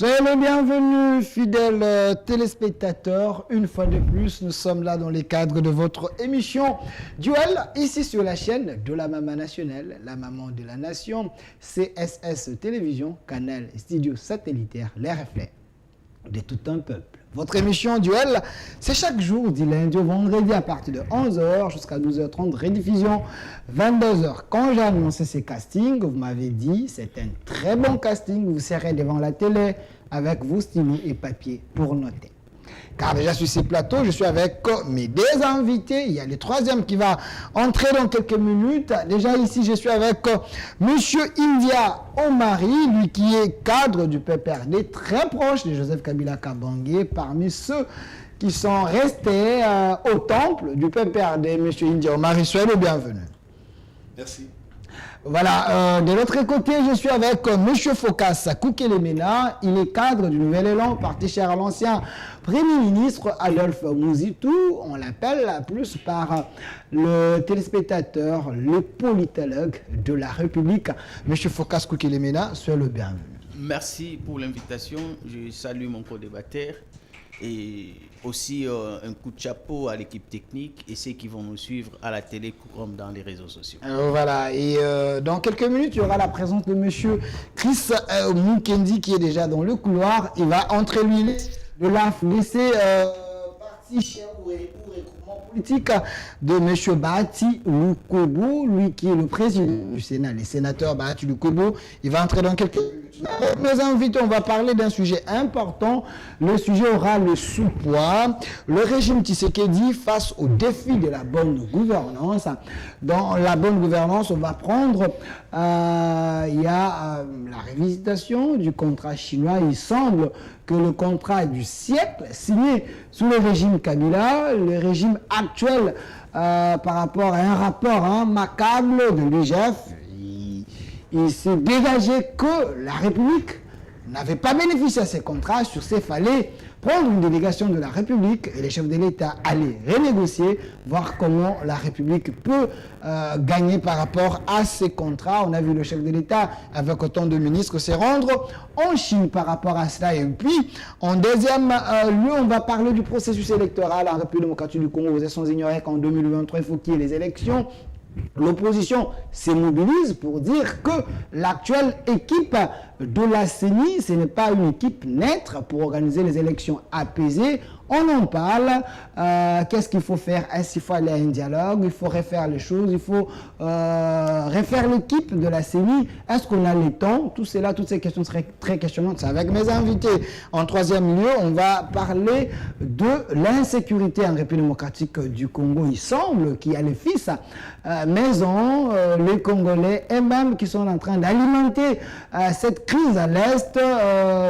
Soyez les bienvenus, fidèles téléspectateurs. Une fois de plus, nous sommes là dans les cadres de votre émission Duel, ici sur la chaîne de la Maman Nationale, la maman de la nation, CSS Télévision, canal studio satellitaire, les reflets de tout un peuple. Votre émission Duel, c'est chaque jour du lundi au vendredi à partir de 11h jusqu'à 12h30, rediffusion 22h. Quand j'ai annoncé ces castings, vous m'avez dit c'est un très bon casting, vous serez devant la télé avec vos stylos et papiers pour noter. Car déjà sur ces plateaux, je suis avec mes deux invités. Il y a le troisième qui va entrer dans quelques minutes. Déjà ici, je suis avec Monsieur India Omari, lui qui est cadre du PPRD, très proche de Joseph Kabila Kabange, parmi ceux qui sont restés au temple du PPRD. Monsieur India Omari, soyez le bienvenu. Merci. Voilà, de l'autre côté, je suis avec M. Phocas Koukelemena. Il est cadre du Nouvel Élan, parti cher à l'ancien Premier ministre Adolphe Mouzitou. On l'appelle plus par le téléspectateur, le politologue de la République. M. Phocas Koukelemena, soyez le bienvenu. Merci pour l'invitation. Je salue mon co-débatteur. Et aussi un coup de chapeau à l'équipe technique et ceux qui vont me suivre à la télé comme dans les réseaux sociaux. Voilà, et dans quelques minutes, il y aura la présence de monsieur Chris Mukendi qui est déjà dans le couloir. Il va entre lui de la laisser partie ou regroupement politique de monsieur Bahati Lukobo, lui qui est le président du Sénat, les sénateurs Bahati Lukobo. Il va entrer dans quelques minutes. Mes invités, on va parler d'un sujet important. Le sujet aura le sous-poids. Le régime Tshisekedi face au défi de la bonne gouvernance. Dans la bonne gouvernance, on va prendre, il y a la révisitation du contrat chinois. Il semble que le contrat du siècle signé sous le régime Kabila, le régime actuel par rapport à un rapport macabre de l'IGF, il s'est dégagé que la République n'avait pas bénéficié à ces contrats. Sur ces, il fallait prendre une délégation de la République et les chefs de l'État allaient renégocier, voir comment la République peut gagner par rapport à ces contrats. On a vu le chef de l'État, avec autant de ministres, se rendre en Chine par rapport à cela. Et puis, en deuxième lieu, on va parler du processus électoral en République démocratique du Congo. Vous êtes sans ignorer qu'en 2023, il faut qu'il y ait les élections. L'opposition se mobilise pour dire que l'actuelle équipe de la CENI, ce n'est pas une équipe neutre pour organiser les élections apaisées. On en parle. Qu'est-ce qu'il faut faire? Est-ce qu'il faut aller à un dialogue? Il faut refaire les choses. Il faut refaire l'équipe de la CENI. Est-ce qu'on a le temps? Tout cela, toutes ces questions seraient très questionnantes. C'est avec mes invités. En troisième lieu, on va parler de l'insécurité en République démocratique du Congo. Il semble qu'il y a les fils maison, les Congolais eux-mêmes qui sont en train d'alimenter cette crise à l'Est,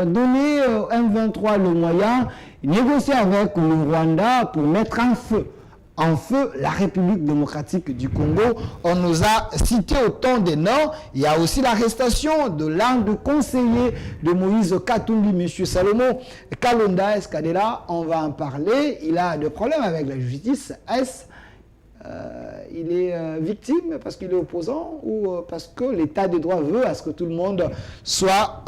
donner M23 le moyen, négocier avec le Rwanda pour mettre en feu la République démocratique du Congo. On nous a cité autant des noms. Il y a aussi l'arrestation de l'un des conseillers de Moïse Katumbi, M. Salomon Kalonda Escadela. On va en parler. Il a des problèmes avec la justice. Il est victime parce qu'il est opposant ou parce que l'état de droit veut à ce que tout le monde soit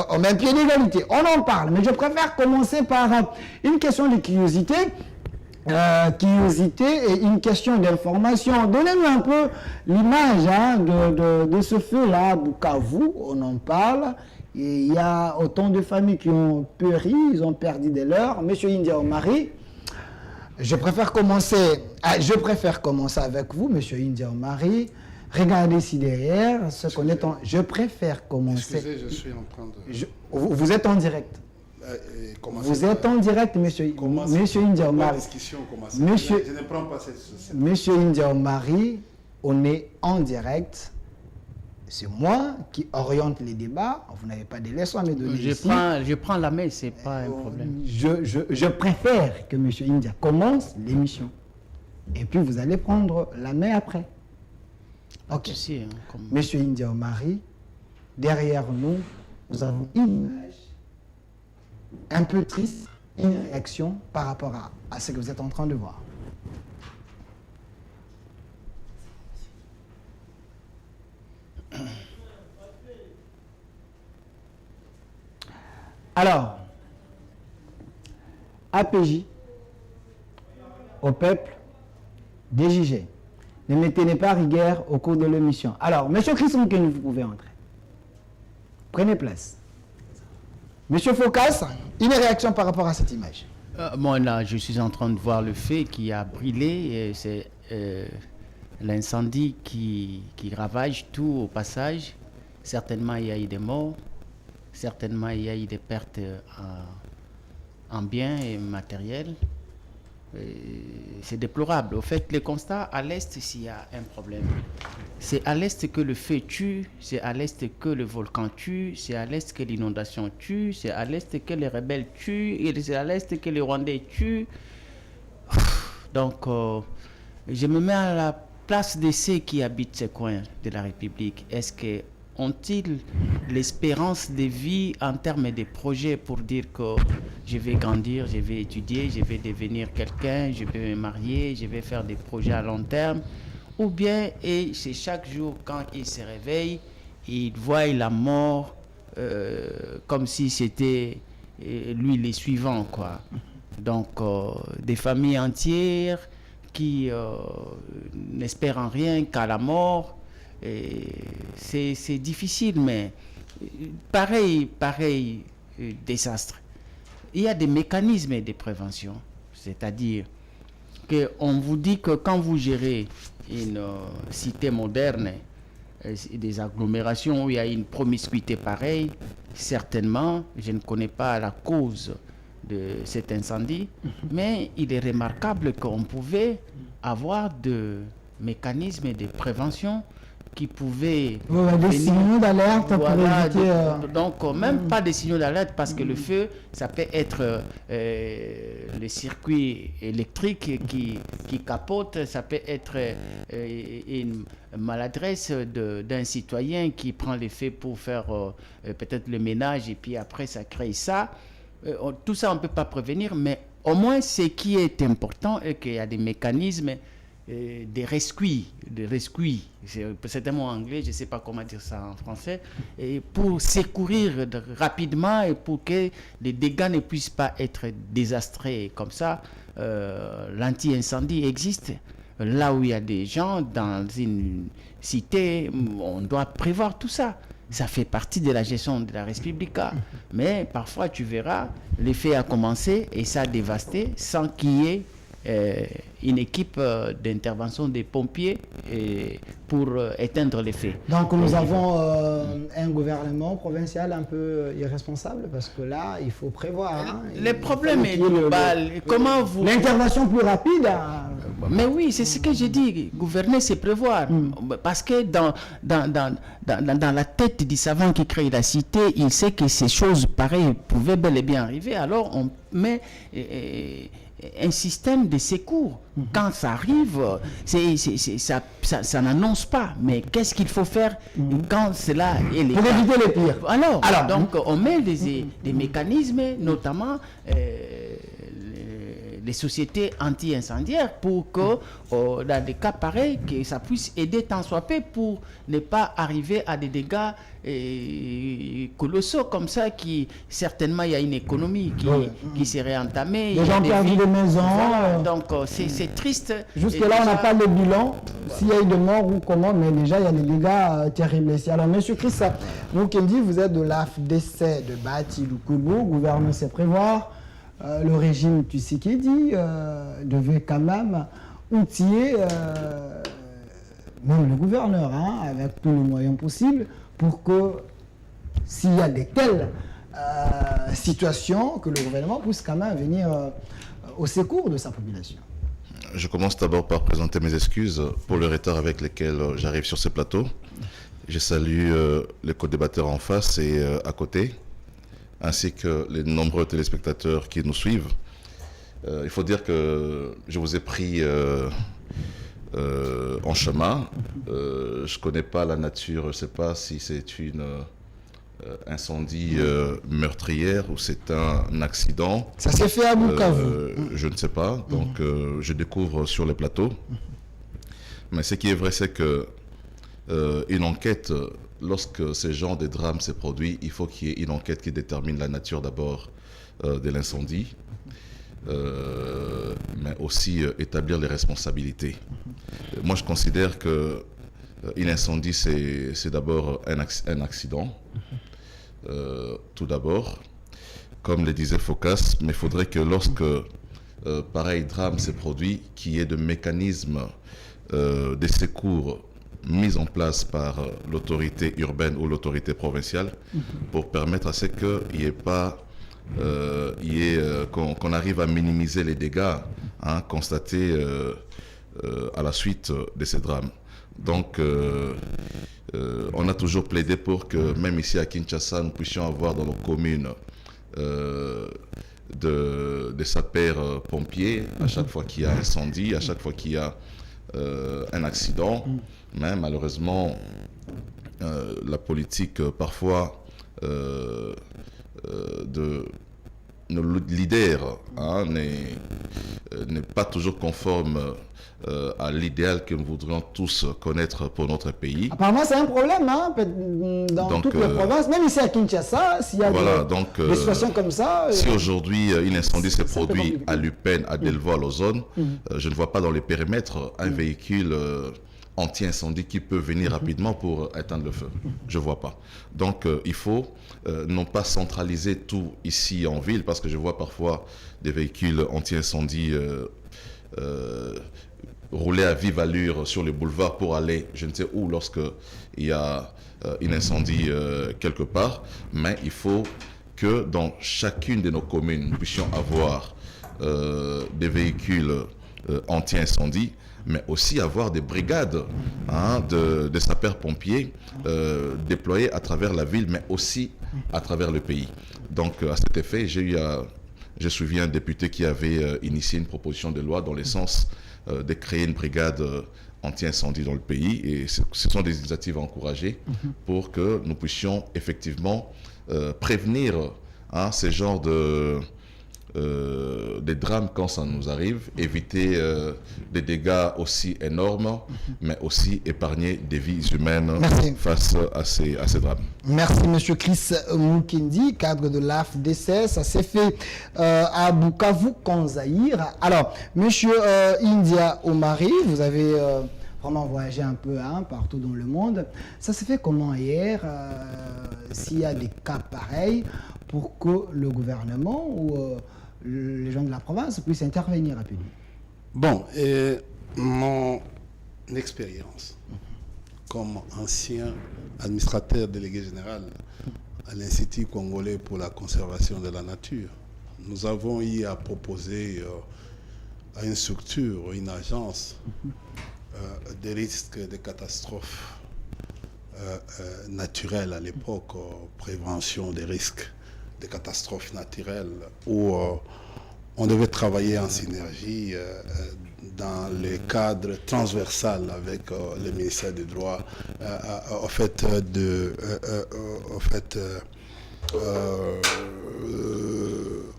au même pied d'égalité. On en parle, mais je préfère commencer par une question de curiosité. Et une question d'information. Donnez-nous un peu l'image de ce feu-là à Bukavu, on en parle. Et il y a autant de familles qui ont péri, ils ont perdu des leurs. Monsieur India Omari, je préfère commencer avec vous, Monsieur India Omari. Regardez ici derrière, ce qu'on est en... Je préfère commencer... Excusez, je suis en train de... Vous êtes en direct. Vous êtes en direct, Monsieur India Omari. Monsieur, je ne prends pas cette... Monsieur India Omari, on est en direct. C'est moi qui oriente les débats. Vous n'avez pas de leçons à me donner ici. Je prends la main, c'est pas un problème. Je préfère que Monsieur India commence l'émission. Et puis vous allez prendre la main après. Ok. Monsieur India Omari, derrière nous, nous avons une image un peu triste, une réaction par rapport à ce que vous êtes en train de voir. Alors, APJ, au peuple, DJG. Ne me tenez pas rigueur au cours de l'émission. Alors, Monsieur Chris Mouken, vous pouvez entrer. Prenez place. Monsieur Focas, une réaction par rapport à cette image. Moi, là, je suis en train de voir le feu qui a brûlé. C'est l'incendie qui ravage tout au passage. Certainement, il y a eu des morts. Certainement, il y a eu des pertes en biens et matériels. C'est déplorable. Au fait, le constat à l'Est, s'il y a un problème, c'est à l'Est que le feu tue, c'est à l'Est que le volcan tue, c'est à l'Est que l'inondation tue, c'est à l'Est que les rebelles tuent, et c'est à l'Est que les Rwandais tuent. Donc, je me mets à la place de ceux qui habitent ces coins de la République. Est-ce que ont-ils l'espérance de vie en termes de projets pour dire que je vais grandir, je vais étudier, je vais devenir quelqu'un, je vais me marier, je vais faire des projets à long terme? Ou bien, et c'est chaque jour quand ils se réveillent, ils voient la mort comme si c'était lui les suivants, quoi. Donc, des familles entières qui n'espèrent en rien qu'à la mort. C'est difficile, mais pareil désastre. Il y a des mécanismes de prévention, c'est-à-dire qu'on vous dit que quand vous gérez une cité moderne, des agglomérations où il y a une promiscuité pareille, certainement, je ne connais pas la cause de cet incendie, mais il est remarquable qu'on pouvait avoir des mécanismes de prévention qui pouvaient des signaux d'alerte pour éviter... Donc, même pas des signaux d'alerte parce que le feu, ça peut être le circuit électrique qui capote, ça peut être une maladresse d'un citoyen qui prend les feux pour faire peut-être le ménage et puis après ça crée ça. Tout ça, on ne peut pas prévenir, mais au moins ce qui est important est qu'il y a des mécanismes des rescuits, c'est un mot anglais, je ne sais pas comment dire ça en français, et pour secourir rapidement et pour que les dégâts ne puissent pas être désastreux comme ça. L'anti-incendie existe. Là où il y a des gens dans une cité, on doit prévoir tout ça. Ça fait partie de la gestion de la République. Mais parfois, tu verras, l'effet a commencé et ça a dévasté sans qu'il y ait une équipe d'intervention des pompiers pour éteindre les feux. Donc nous avons un gouvernement provincial un peu irresponsable parce que là, il faut prévoir. Hein, le problème est global. Comment vous... L'intervention plus rapide. Mais oui, c'est ce que j'ai dit. Gouverner, c'est prévoir. Parce que dans la tête du savant qui crée la cité, il sait que ces choses pareilles pouvaient bel et bien arriver. Alors on met... un système de secours. Quand ça arrive, ça n'annonce pas. Mais qu'est-ce qu'il faut faire quand cela est le cas? Pour éviter le pire. Alors, donc, on met des mécanismes, notamment les sociétés anti-incendiaires, pour que, dans des cas pareils, que ça puisse aider tant soit peu pour ne pas arriver à des dégâts colossaux comme ça, qui certainement il y a une économie qui serait entamée. Les gens perdent des maisons. Voilà, donc c'est triste. Jusque-là, on n'a pas le bilan, s'il y a eu des morts ou comment, mais déjà il y a des dégâts terribles ici. Alors, M. Chris Moukendi, vous êtes de l'AFDC de Bati Lukubu, gouvernement sait prévoir. Le régime Tshisekedi devait quand même outiller même le gouverneur avec tous les moyens possibles pour que s'il y a de telles situations, que le gouvernement puisse quand même venir au secours de sa population. Je commence d'abord par présenter mes excuses pour le retard avec lequel j'arrive sur ce plateau. Je salue les co-débatteurs en face et à côté, ainsi que les nombreux téléspectateurs qui nous suivent. Il faut dire que je vous ai pris en chemin. Je ne connais pas la nature, je ne sais pas si c'est une incendie meurtrière ou c'est un accident. Ça s'est fait à Bukavu. Je ne sais pas, donc je découvre sur le plateau. Mais ce qui est vrai, c'est que une enquête lorsque ce genre de drame s'est produit, il faut qu'il y ait une enquête qui détermine la nature d'abord de l'incendie, mais aussi établir les responsabilités. Moi, je considère que un incendie, c'est d'abord un accident, tout d'abord, comme le disait Phocas, mais il faudrait que lorsque pareil drame s'est produit, qu'il y ait de mécanismes de secours mis en place par l'autorité urbaine ou l'autorité provinciale pour permettre à ce qu'il n'y ait pas, qu'on arrive à minimiser les dégâts constatés à la suite de ces drames. Donc, on a toujours plaidé pour que, même ici à Kinshasa, nous puissions avoir dans nos communes des sapeurs-pompiers à chaque fois qu'il y a un incendie, à chaque fois qu'il y a un accident. Mais malheureusement, la politique, parfois, de nos leaders n'est pas toujours conforme à l'idéal que nous voudrions tous connaître pour notre pays. Apparemment, c'est un problème dans toutes les provinces, même ici à Kinshasa, s'il y a des situations comme ça. Si aujourd'hui un incendie s'est produit à Lupin, à Delvaux, à Lausanne, je ne vois pas dans les périmètres un véhicule anti-incendie qui peut venir rapidement pour éteindre le feu. Je ne vois pas. Donc, il faut non pas centraliser tout ici en ville, parce que je vois parfois des véhicules anti-incendie rouler à vive allure sur les boulevards pour aller, je ne sais où, lorsqu'il y a un incendie quelque part. Mais il faut que dans chacune de nos communes, nous puissions avoir des véhicules anti-incendie, mais aussi avoir des brigades de sapeurs-pompiers déployés à travers la ville, mais aussi à travers le pays. Donc, à cet effet, je souviens un député qui avait initié une proposition de loi dans le sens de créer une brigade anti-incendie dans le pays. Et ce sont des initiatives à encourager pour que nous puissions effectivement prévenir ces genres des drames quand ça nous arrive, éviter des dégâts aussi énormes, mais aussi épargner des vies humaines face à ces drames. Merci M. Chris Mukendi, cadre de l'AFDC. Ça s'est fait à Bukavu, Kanzaïr. Alors, M. India Omari, vous avez vraiment voyagé un peu partout dans le monde. Ça s'est fait comment hier, s'il y a des cas pareils, pour que le gouvernement ou les gens de la province puissent intervenir rapidement? Bon, mon expérience comme ancien administrateur délégué général à l'Institut congolais pour la conservation de la nature, nous avons eu à proposer à une structure, une agence, des risques de catastrophes naturelles à l'époque, prévention des risques de catastrophes naturelles, où on devait travailler en synergie dans les cadres transversal avec le ministère du droit,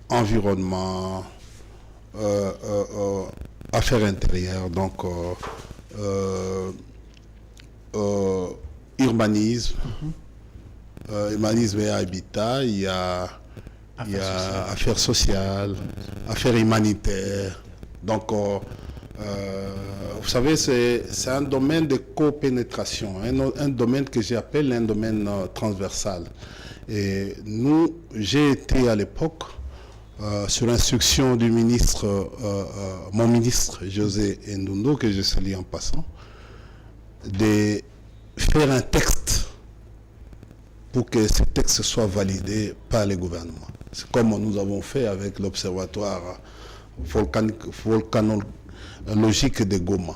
environnement, affaires intérieures, donc urbanisme, urbanisme et habitat, il y a affaires sociales, affaires humanitaires. Donc, vous savez, c'est un domaine de copénétration, un domaine que j'appelle un domaine transversal. Et j'ai été à l'époque, sur l'instruction du ministre, mon ministre José Ndundo, que je salue en passant, de faire un texte pour que ce texte soit validé par le gouvernement. C'est comme nous avons fait avec l'observatoire volcanologique de Goma.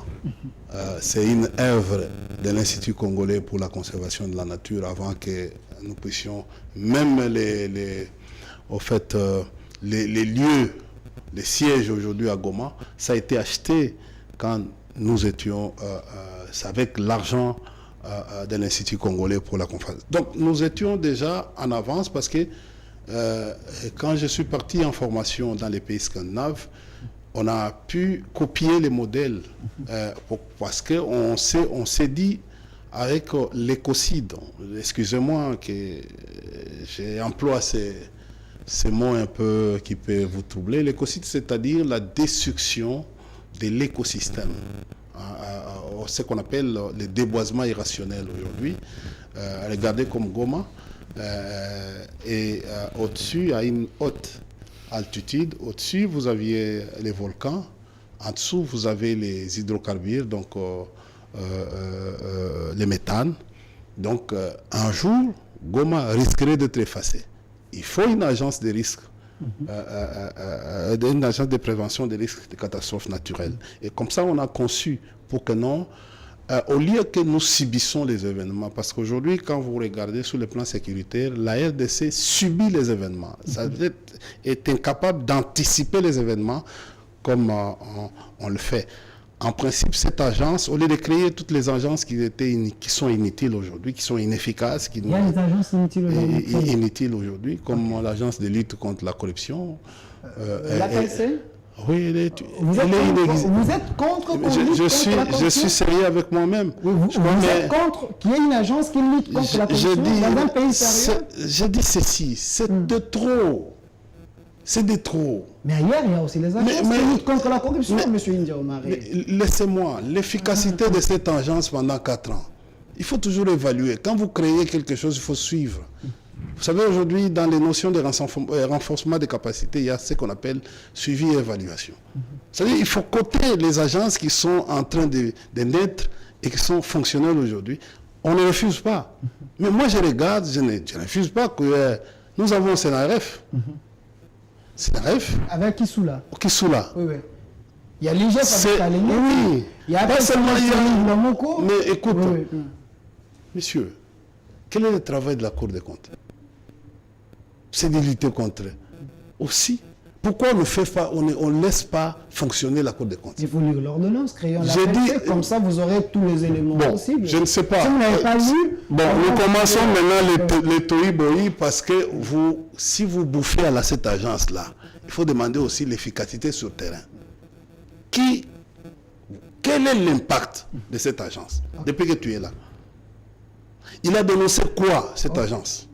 C'est une œuvre de l'Institut congolais pour la conservation de la nature avant que nous puissions, même les lieux, les sièges aujourd'hui à Goma, ça a été acheté quand nous étions avec l'argent de l'Institut congolais pour la conservation. Donc nous étions déjà en avance parce que quand je suis parti en formation dans les pays scandinaves, on a pu copier les modèles parce qu'on s'est dit avec l'écocide. Excusez-moi que j'ai employé ces mots un peu qui peuvent vous troubler. L'écocide, c'est-à-dire la destruction de l'écosystème. Ce qu'on appelle le déboisement irrationnel aujourd'hui. Regardez comme Goma. Au-dessus, à une haute altitude, au-dessus, vous aviez les volcans. En dessous, vous avez les hydrocarbures, donc les méthanes. Donc, un jour, Goma risquerait d'être effacé. Il faut une agence de risque, une agence de prévention des risques de catastrophes naturelles. Et comme ça, on a conçu pour que non, au lieu que nous subissons les événements, parce qu'aujourd'hui, quand vous regardez sur le plan sécuritaire, la RDC subit les événements. Ça est incapable d'anticiper les événements comme on le fait. En principe, cette agence, au lieu de créer toutes les agences qui sont inutiles aujourd'hui, qui sont inefficaces, il y a des agences inutiles aujourd'hui, comme l'agence de lutte contre la corruption. L'APC? Oui, vous êtes contre je suis sérieux avec moi-même. Vous êtes contre qu'il y ait une agence qui lutte contre la corruption dans un pays sérieux? Je dis ceci, c'est de trop. C'est de trop. Mais ailleurs, il y a aussi les agences qui luttent contre la corruption, M. India Omari. Laissez-moi, l'efficacité de cette agence pendant 4 ans, il faut toujours évaluer. Quand vous créez quelque chose, il faut suivre. Vous savez, aujourd'hui, dans les notions de renforcement des capacités, il y a ce qu'on appelle suivi et évaluation. C'est-à-dire qu'il faut coter les agences qui sont en train de naître et qui sont fonctionnelles aujourd'hui. On ne refuse pas. Mais moi, je regarde, je ne refuse pas que nous avons CNRF. CNRF. Avec Kissoula. Kissoula. Oui, oui. Il y a l'IGF avec Kaleni. Oui. Il y a pas seulement Moko. Mais écoute, monsieur, quel est le travail de la Cour des comptes? C'est de lutter contre eux. Aussi, pourquoi on ne fait pas, on ne laisse pas fonctionner la Cour des comptes? Il faut lire l'ordonnance, créons la PLC, comme ça vous aurez tous les éléments possibles. Je ne sais pas. Si vous n'avez pas lu... Bon, nous commençons maintenant les toïboïs parce que si vous bouffez à cette agence-là, il faut demander aussi l'efficacité sur le terrain. Quel est l'impact de cette agence depuis que tu es là? Il a dénoncé quoi, cette agence?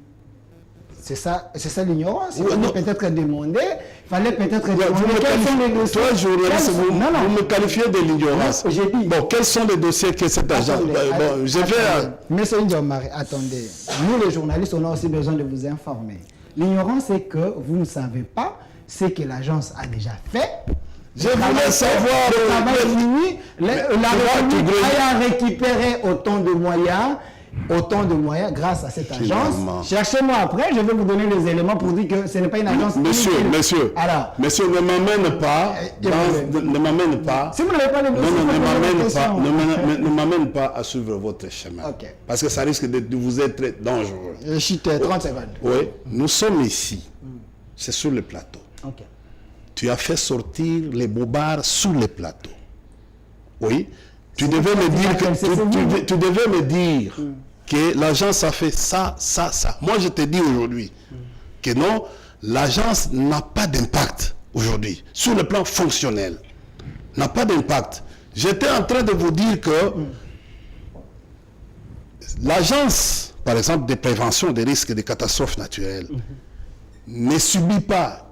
C'est ça l'ignorance. Il fallait peut-être demander. Il fallait peut-être demander quels sont les dossiers. Toi, journaliste, vous me qualifiez de l'ignorance. Bon, quels sont les dossiers que cette agence... Monsieur Ndiomari, attendez. Nous, les journalistes, on a aussi besoin de vous informer. L'ignorance, c'est que vous ne savez pas ce que l'agence a déjà fait. Je voulais savoir... La République a récupéré autant de moyens grâce à cette agence. Cherchez-moi après, je vais vous donner les éléments pour dire que ce n'est pas une agence... Monsieur, ne m'amène pas... Ne m'amène pas... Si vous n'avez pas les dossiers, ne m'amène pas à suivre votre chemin. Parce que ça risque de vous être dangereux. Je chute 30 secondes. Oui, nous sommes ici. C'est sur le plateau. Tu as fait sortir les bobards sous le plateau. Oui. Tu devais me dire que l'agence a fait ça. Moi, je te dis aujourd'hui que non, l'agence n'a pas d'impact aujourd'hui, sur le plan fonctionnel. N'a pas d'impact. J'étais en train de vous dire que l'agence, par exemple, de prévention des risques et des catastrophes naturelles, ne subit pas.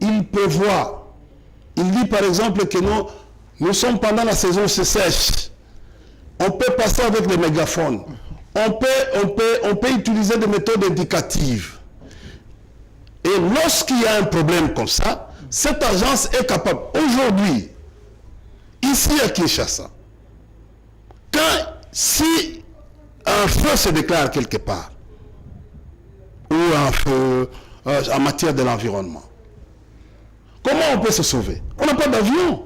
Il prévoit. Il dit, par exemple, que nous sommes pendant la saison sèche. On peut passer avec les mégaphones. On peut utiliser des méthodes indicatives. Et lorsqu'il y a un problème comme ça, cette agence est capable, aujourd'hui, ici à Kinshasa, si un feu se déclare quelque part, ou un feu en matière de l'environnement, comment on peut se sauver? On n'a pas d'avion.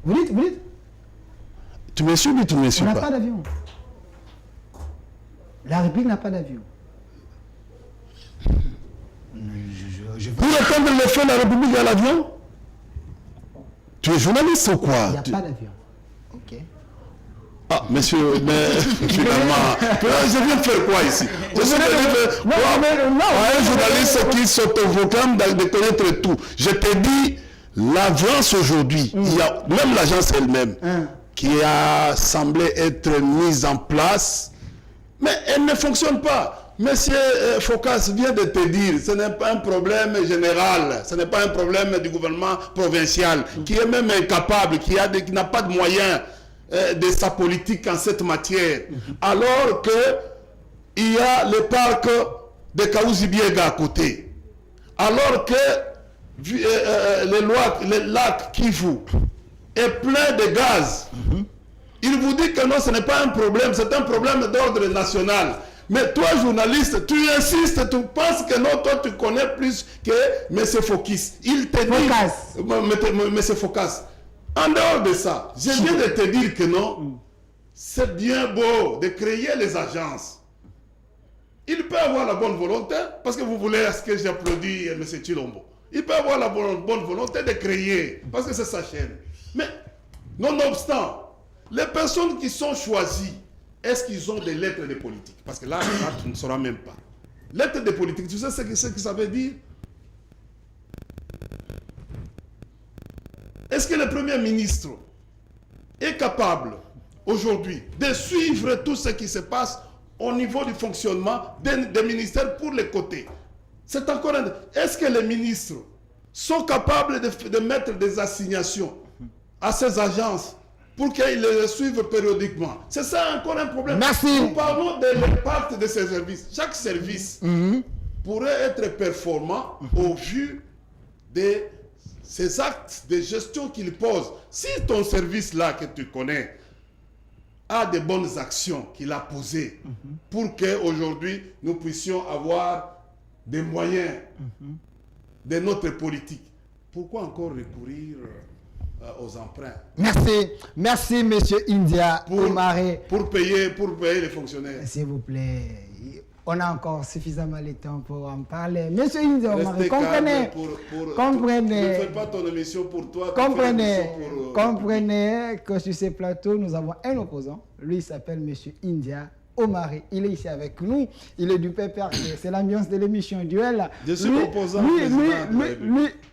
Vous dites Tu me suis ou tu ne me suis pas? On n'a pas d'avion. La République n'a pas d'avion. Pour attendre le feu, la République a l'avion? Tu es journaliste ou quoi? Il n'y a pas d'avion. Ok. Ah, monsieur, mais finalement, je viens faire quoi ici? Je suis venu faire un journaliste qui s'autoproclame de connaître tout. Je te dis, l'agence aujourd'hui, il y a même l'agence elle-même qui a semblé être mise en place Mais elle ne fonctionne pas. Monsieur Focas vient de te dire, ce n'est pas un problème général, ce n'est pas un problème du gouvernement provincial, qui est même incapable, qui n'a pas de moyens de sa politique en cette matière. Alors que il y a le parc de Kaouzi-Biega à côté. Alors que le lac Kivu est plein de gaz. Il vous dit que non, ce n'est pas un problème, c'est un problème d'ordre national. Mais toi, journaliste, tu insistes, tu penses que non, toi, tu connais plus que M. Focus. Il te dit... M. Focas. En dehors de ça, je viens de te dire que non, c'est bien beau de créer les agences. Il peut avoir la bonne volonté, parce que vous voulez à ce que j'applaudis M. Chilombo. Il peut avoir la bonne volonté de créer, parce que c'est sa chaîne. Mais, nonobstant, les personnes qui sont choisies, est-ce qu'ils ont des lettres de politique? Parce que là, tu ne sauras même pas. Lettres de politique, tu sais ce que ça veut dire? Est-ce que le Premier ministre est capable, aujourd'hui, de suivre tout ce qui se passe au niveau du fonctionnement des ministères pour les côtés? C'est encore un... Est-ce que les ministres sont capables de mettre des assignations à ces agences pour qu'ils les suivent périodiquement? C'est ça encore un problème. Merci. Nous parlons de l'impact de ces services. Chaque service pourrait être performant au vu de ces actes de gestion qu'il pose. Si ton service-là que tu connais a des bonnes actions qu'il a posées pour qu'aujourd'hui nous puissions avoir des moyens de notre politique, pourquoi encore recourir aux emprunts? Merci monsieur India Oumaré. Pour payer les fonctionnaires. S'il vous plaît, on a encore suffisamment de temps pour en parler. Monsieur India Oumaré, comprenez. Ne fais pas ton émission pour toi. Comprenez que sur ces plateaux, nous avons un opposant. Lui, il s'appelle monsieur India Oumaré. Il est ici avec nous. Il est du PPRD. C'est l'ambiance de l'émission Duel. Je suis opposant au président.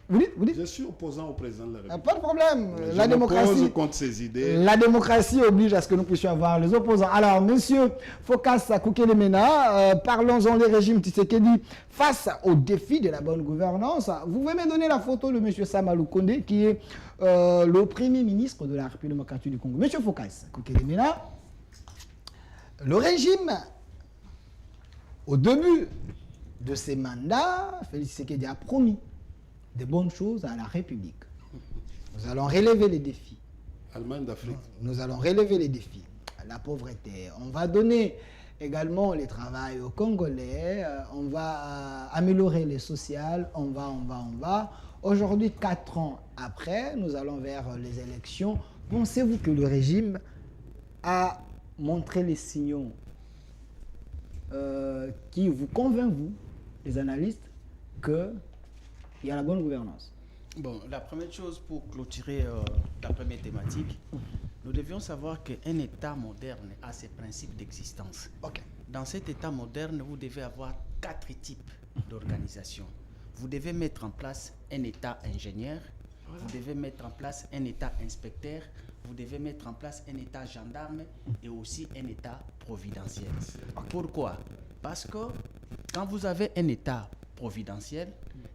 Vous dites? Je suis opposant au président de la République. Pas de problème. La démocratie contre ses idées. La démocratie oblige à ce que nous puissions avoir les opposants. Alors, monsieur Focas Koukouélémena, parlons-en des régimes Tshisekedi face aux défis de la bonne gouvernance. Vous pouvez me donner la photo de monsieur Samalou Kondé, qui est le premier ministre de la République démocratique du Congo. Monsieur Focas Koukouélémena, le régime, au début de ses mandats, Félix Tshisekedi a promis de bonnes choses à la République. Nous allons relever les défis. Allemagne d'Afrique. Nous allons relever les défis. La pauvreté. On va donner également le travail aux Congolais. On va améliorer les sociales. On va. Aujourd'hui, 4 ans après, nous allons vers les élections. Pensez-vous que le régime a montré les signaux qui vous convainc, vous, les analystes, que il y a la bonne gouvernance? Bon, la première chose pour clôturer la première thématique, nous devions savoir qu'un État moderne a ses principes d'existence. Okay. Dans cet État moderne, vous devez avoir 4 types d'organisation. Vous devez mettre en place un État ingénieur, vous devez mettre en place un État inspecteur, vous devez mettre en place un État gendarme et aussi un État providentiel. Pourquoi? Parce que quand vous avez un État providentiel,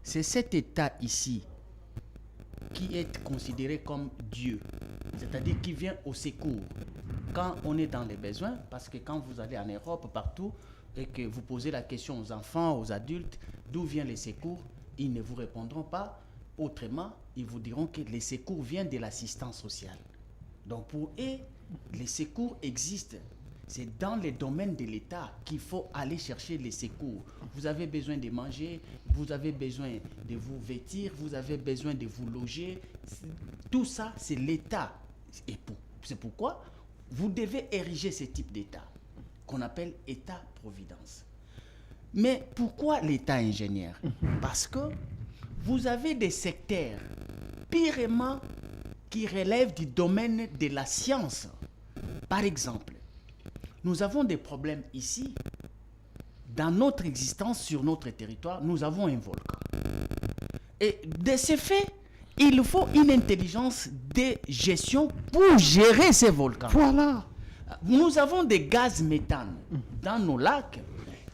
c'est cet État ici qui est considéré comme Dieu, c'est-à-dire qui vient au secours quand on est dans les besoins, parce que quand vous allez en Europe, partout, et que vous posez la question aux enfants, aux adultes, d'où viennent les secours, ils ne vous répondront pas. Autrement, ils vous diront que les secours viennent de l'assistance sociale. Donc pour eux, les secours existent. C'est dans les domaines de l'État qu'il faut aller chercher les secours. Vous avez besoin de manger, vous avez besoin de vous vêtir, vous avez besoin de vous loger. Tout ça, c'est l'État. Et c'est pourquoi vous devez ériger ce type d'État qu'on appelle État-providence. Mais pourquoi l'État ingénieur? Parce que vous avez des secteurs purement qui relèvent du domaine de la science. Par exemple, nous avons des problèmes ici. Dans notre existence, sur notre territoire, nous avons un volcan. Et de ce fait, il faut une intelligence de gestion pour gérer ces volcans. Voilà. Nous avons des gaz méthane dans nos lacs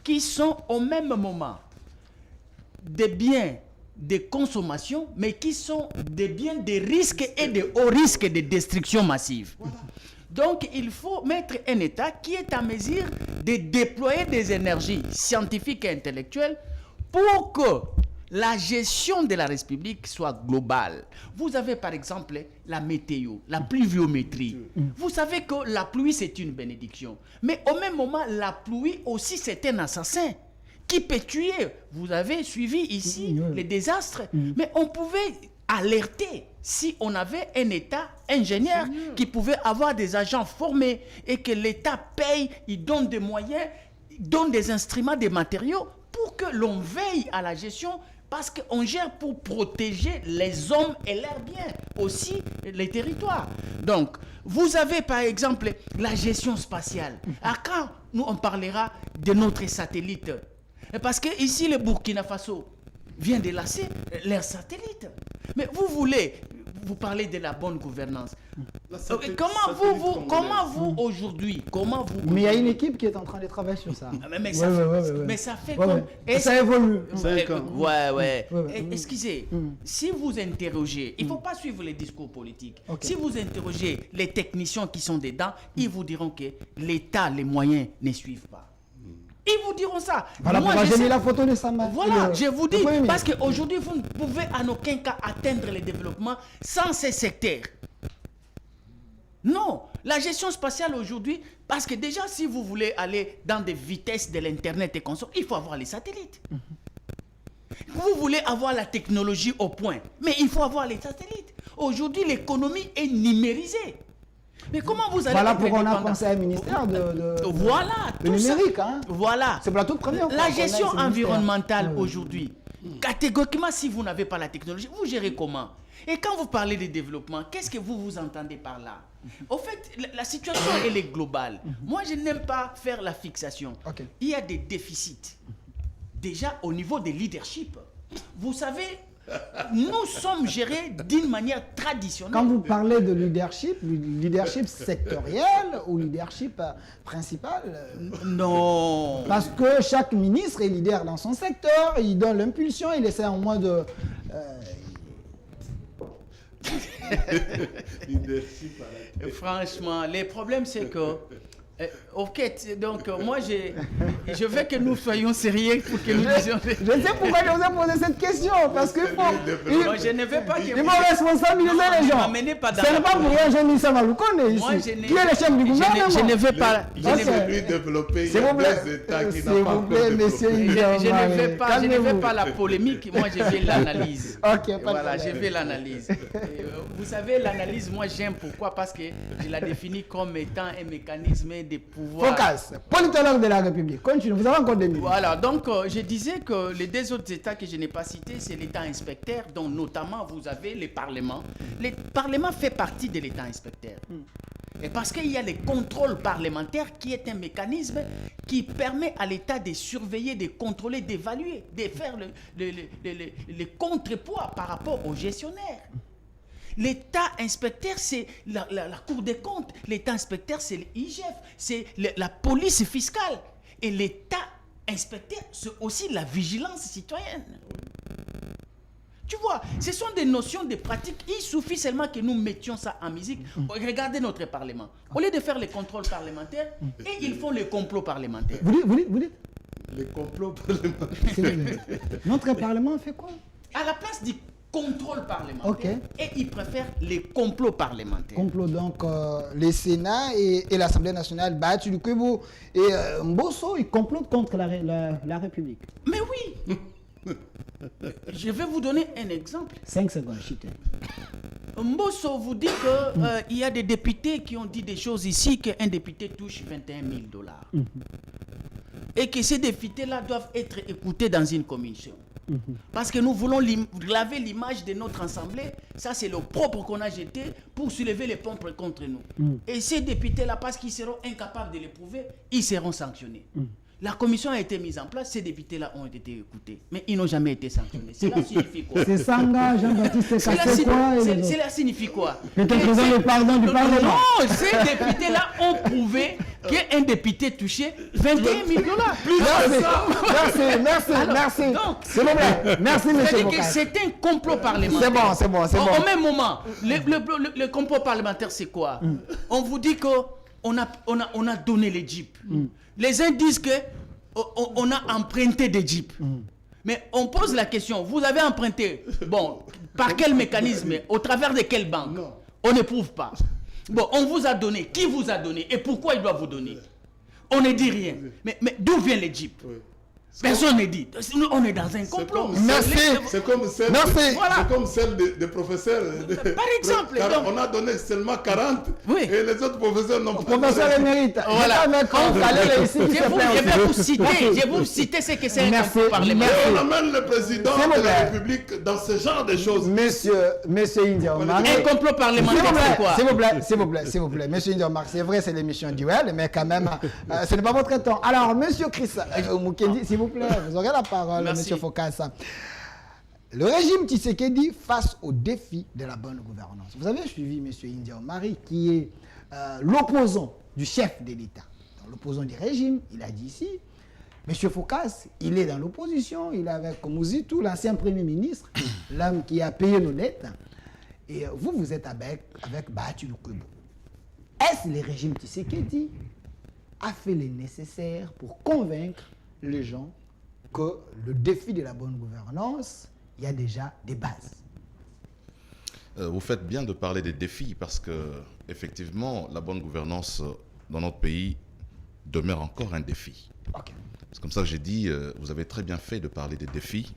qui sont au même moment des biens de consommation, mais qui sont des biens de risque et de haut risque de destruction massive. Donc, il faut mettre un État qui est en mesure de déployer des énergies scientifiques et intellectuelles pour que la gestion de la République soit globale. Vous avez par exemple la météo, la pluviométrie. Vous savez que la pluie c'est une bénédiction. Mais au même moment, la pluie aussi c'est un assassin qui peut tuer. Vous avez suivi ici les désastres. Mais on pouvait alerter si on avait un État ingénieur qui pouvait avoir des agents formés et que l'État paye, il donne des moyens, il donne des instruments, des matériaux pour que l'on veille à la gestion. Parce qu'on gère pour protéger les hommes et leurs biens, aussi les territoires. Donc, vous avez par exemple la gestion spatiale. À quand nous on parlera de notre satellite? Parce que ici le Burkina Faso vient de lancer leur satellite. Mais vous parlez de la bonne gouvernance. Comment vous aujourd'hui, Mais il y a une équipe qui est en train de travailler sur ça. Mais ça fait comme... Ça évolue. Excusez, si vous interrogez, il ne faut pas suivre les discours politiques. Si vous interrogez les techniciens qui sont dedans, ils vous diront que l'État, les moyens ne suivent pas. Ils vous diront ça. Voilà pourquoi j'ai mis la photo de Samba. Voilà, je vous dis, parce qu'aujourd'hui, vous ne pouvez en aucun cas atteindre le développement sans ces secteurs. Non, la gestion spatiale aujourd'hui, parce que déjà, si vous voulez aller dans des vitesses de l'Internet et consorts, il faut avoir les satellites. Vous voulez avoir la technologie au point, mais il faut avoir les satellites. Aujourd'hui, l'économie est numérisée. Mais comment vous allez... Voilà pourquoi on a pensé à un ministère de numérique. Hein. Voilà. C'est pour la toute première fois. La gestion environnementale aujourd'hui, catégoriquement, si vous n'avez pas la technologie, vous gérez comment? Et quand vous parlez de développement, qu'est-ce que vous entendez par là? Au fait, la situation, elle est globale. Moi, je n'aime pas faire la fixation. Il y a des déficits. Déjà, au niveau des leadership. Vous savez... Nous sommes gérés d'une manière traditionnelle. Quand vous parlez de leadership sectoriel ou leadership principal? Non. Parce que chaque ministre est leader dans son secteur, il donne l'impulsion, il essaie au moins de... Franchement, les problèmes c'est que... ok, donc moi je veux que nous soyons sérieux pour que nous disions... Je sais pourquoi je vous ai posé cette question, parce qu'il faut... Non, je ne veux pas que... Il faut responsabiliser les gens. Ce n'est pas pour rien, j'ai mis ça dans le cône ici. Qui est le chef du gouvernement? Je ne veux pas... S'il vous plaît, messieurs, je ne veux pas la polémique, moi je veux l'analyse. Voilà, je veux l'analyse. Vous savez, l'analyse, moi j'aime, pourquoi? Parce que je la définis comme étant un mécanisme de pouvoir... Focus, politologue de la République. Continue, vous avez encore des minutes. Voilà, donc je disais que les deux autres États que je n'ai pas cités, c'est l'État inspecteur, dont notamment vous avez les parlements. Le Parlement fait partie de l'État inspecteur. Et parce qu'il y a le contrôle parlementaire qui est un mécanisme qui permet à l'État de surveiller, de contrôler, d'évaluer, de faire le contrepoids par rapport aux gestionnaires. L'État inspecteur, c'est la Cour des comptes. L'État inspecteur, c'est l'IGF, c'est la police fiscale. Et l'État inspecteur, c'est aussi la vigilance citoyenne. Tu vois, ce sont des notions de pratique. Il suffit seulement que nous mettions ça en musique. Regardez notre Parlement. Au lieu de faire les contrôles parlementaires, et ils font les complots parlementaires. Vous dites les complots parlementaires. Notre Parlement fait quoi? À la place du contrôle parlementaire, et ils préfèrent les complots parlementaires. Complot, donc le Sénat et l'Assemblée nationale, Baatu Lukwebo et Mbosso, ils complotent contre la République. Mais oui. Je vais vous donner un exemple. 5 secondes, chute. Mbosso vous dit qu'il y a des députés qui ont dit des choses ici, qu'un député touche 21 000 $. Et que ces députés-là doivent être écoutés dans une commission. Parce que nous voulons laver l'image de notre assemblée. Ça, c'est le propre qu'on a jeté pour soulever les pompes contre nous. Et ces députés-là, parce qu'ils seront incapables de l'éprouver, ils seront sanctionnés. La commission a été mise en place, ces députés-là ont été écoutés, mais ils n'ont jamais été sanctionnés. Cela signifie quoi? C'est Sanga, Jean-Baptiste Kassé, quoi? Cela signifie quoi? Peut-être qu'ils ont le pardon du Parlement. Non, ces députés-là ont prouvé qu'un député touchait 21 000 dollars. Merci. Donc, S'il vous plaît. Merci, monsieur c'est-à-dire que Focas. c'est un complot parlementaire. C'est bon. Au même moment, le complot parlementaire, c'est quoi? On vous dit qu'on a donné les jeeps. Les uns disent qu'on a emprunté des jeeps. Mais on pose la question, vous avez emprunté, bon, par quel mécanisme, au travers de quelle banque? On ne prouve pas. Bon, on vous a donné, qui vous a donné et pourquoi il doit vous donner? On ne dit rien. Mais d'où viennent les jeeps? Personne ne dit. On est dans un complot. C'est comme celle, Voilà. c'est comme celle des professeurs. Par exemple. Donc, on a donné seulement 40 Oui. et les autres professeurs n'ont pas Professeur émérite. Voilà. Je vais vous citer ce que c'est un Merci. complot parlementaire. Et on amène le président S'il vous de la plaît. République dans ce genre de choses. Monsieur India Omar. Un complot parlementaire, c'est quoi? S'il vous plaît. Monsieur India Omar, c'est vrai, c'est l'émission Duel, mais quand même, ce n'est pas votre temps. Alors, monsieur Chris Mukendi, s'il vous plaît, vous aurez la parole, Merci. monsieur Focas. Le régime Tshisekedi face au défi de la bonne gouvernance. Vous avez suivi monsieur India Omar, qui est l'opposant du chef de l'État. L'opposant du régime, il a dit ici. Monsieur Focas, il est dans l'opposition, il est avec Mouzitou, l'ancien Premier ministre, l'homme qui a payé nos dettes. Et vous êtes avec Bahati Lukwebo. Est-ce le régime Tshisekedi a fait le nécessaire pour convaincre les gens que le défi de la bonne gouvernance, il y a déjà des bases? Vous faites bien de parler des défis parce que, effectivement, la bonne gouvernance dans notre pays demeure encore un défi. Ok. C'est comme ça que j'ai dit, vous avez très bien fait de parler des défis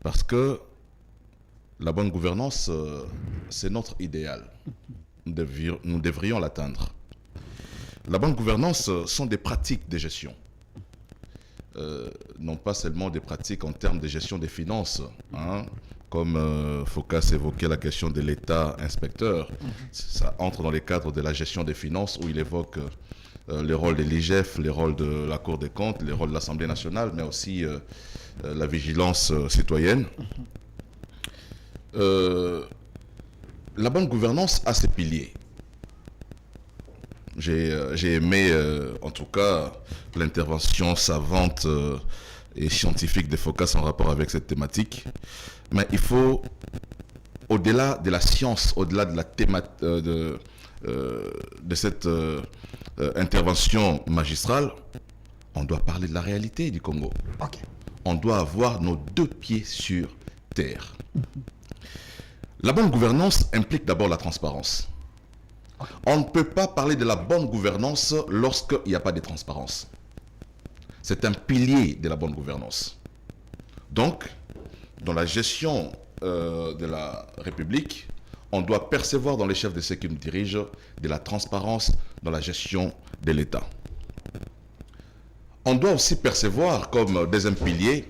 parce que la bonne gouvernance, c'est notre idéal. Nous devrions l'atteindre. La bonne gouvernance sont des pratiques de gestion. Non pas seulement des pratiques en termes de gestion des finances, hein, comme Focas évoquait la question de l'État inspecteur. Ça entre dans les cadres de la gestion des finances où il évoque les rôles de l'IGF, les rôles de la Cour des comptes, les rôles de l'Assemblée nationale, mais aussi la vigilance citoyenne. La bonne gouvernance a ses piliers. J'ai aimé, en tout cas, l'intervention savante et scientifique de Focas en rapport avec cette thématique. Mais il faut, au-delà de la science, au-delà de la de cette intervention magistrale, on doit parler de la réalité du Congo. Ok. On doit avoir nos deux pieds sur terre. La bonne gouvernance implique d'abord la transparence. On ne peut pas parler de la bonne gouvernance lorsqu'il n'y a pas de transparence. C'est un pilier de la bonne gouvernance. Donc, dans la gestion de la République, on doit percevoir dans les chefs de ceux qui nous dirigent de la transparence dans la gestion de l'État. On doit aussi percevoir comme deuxième pilier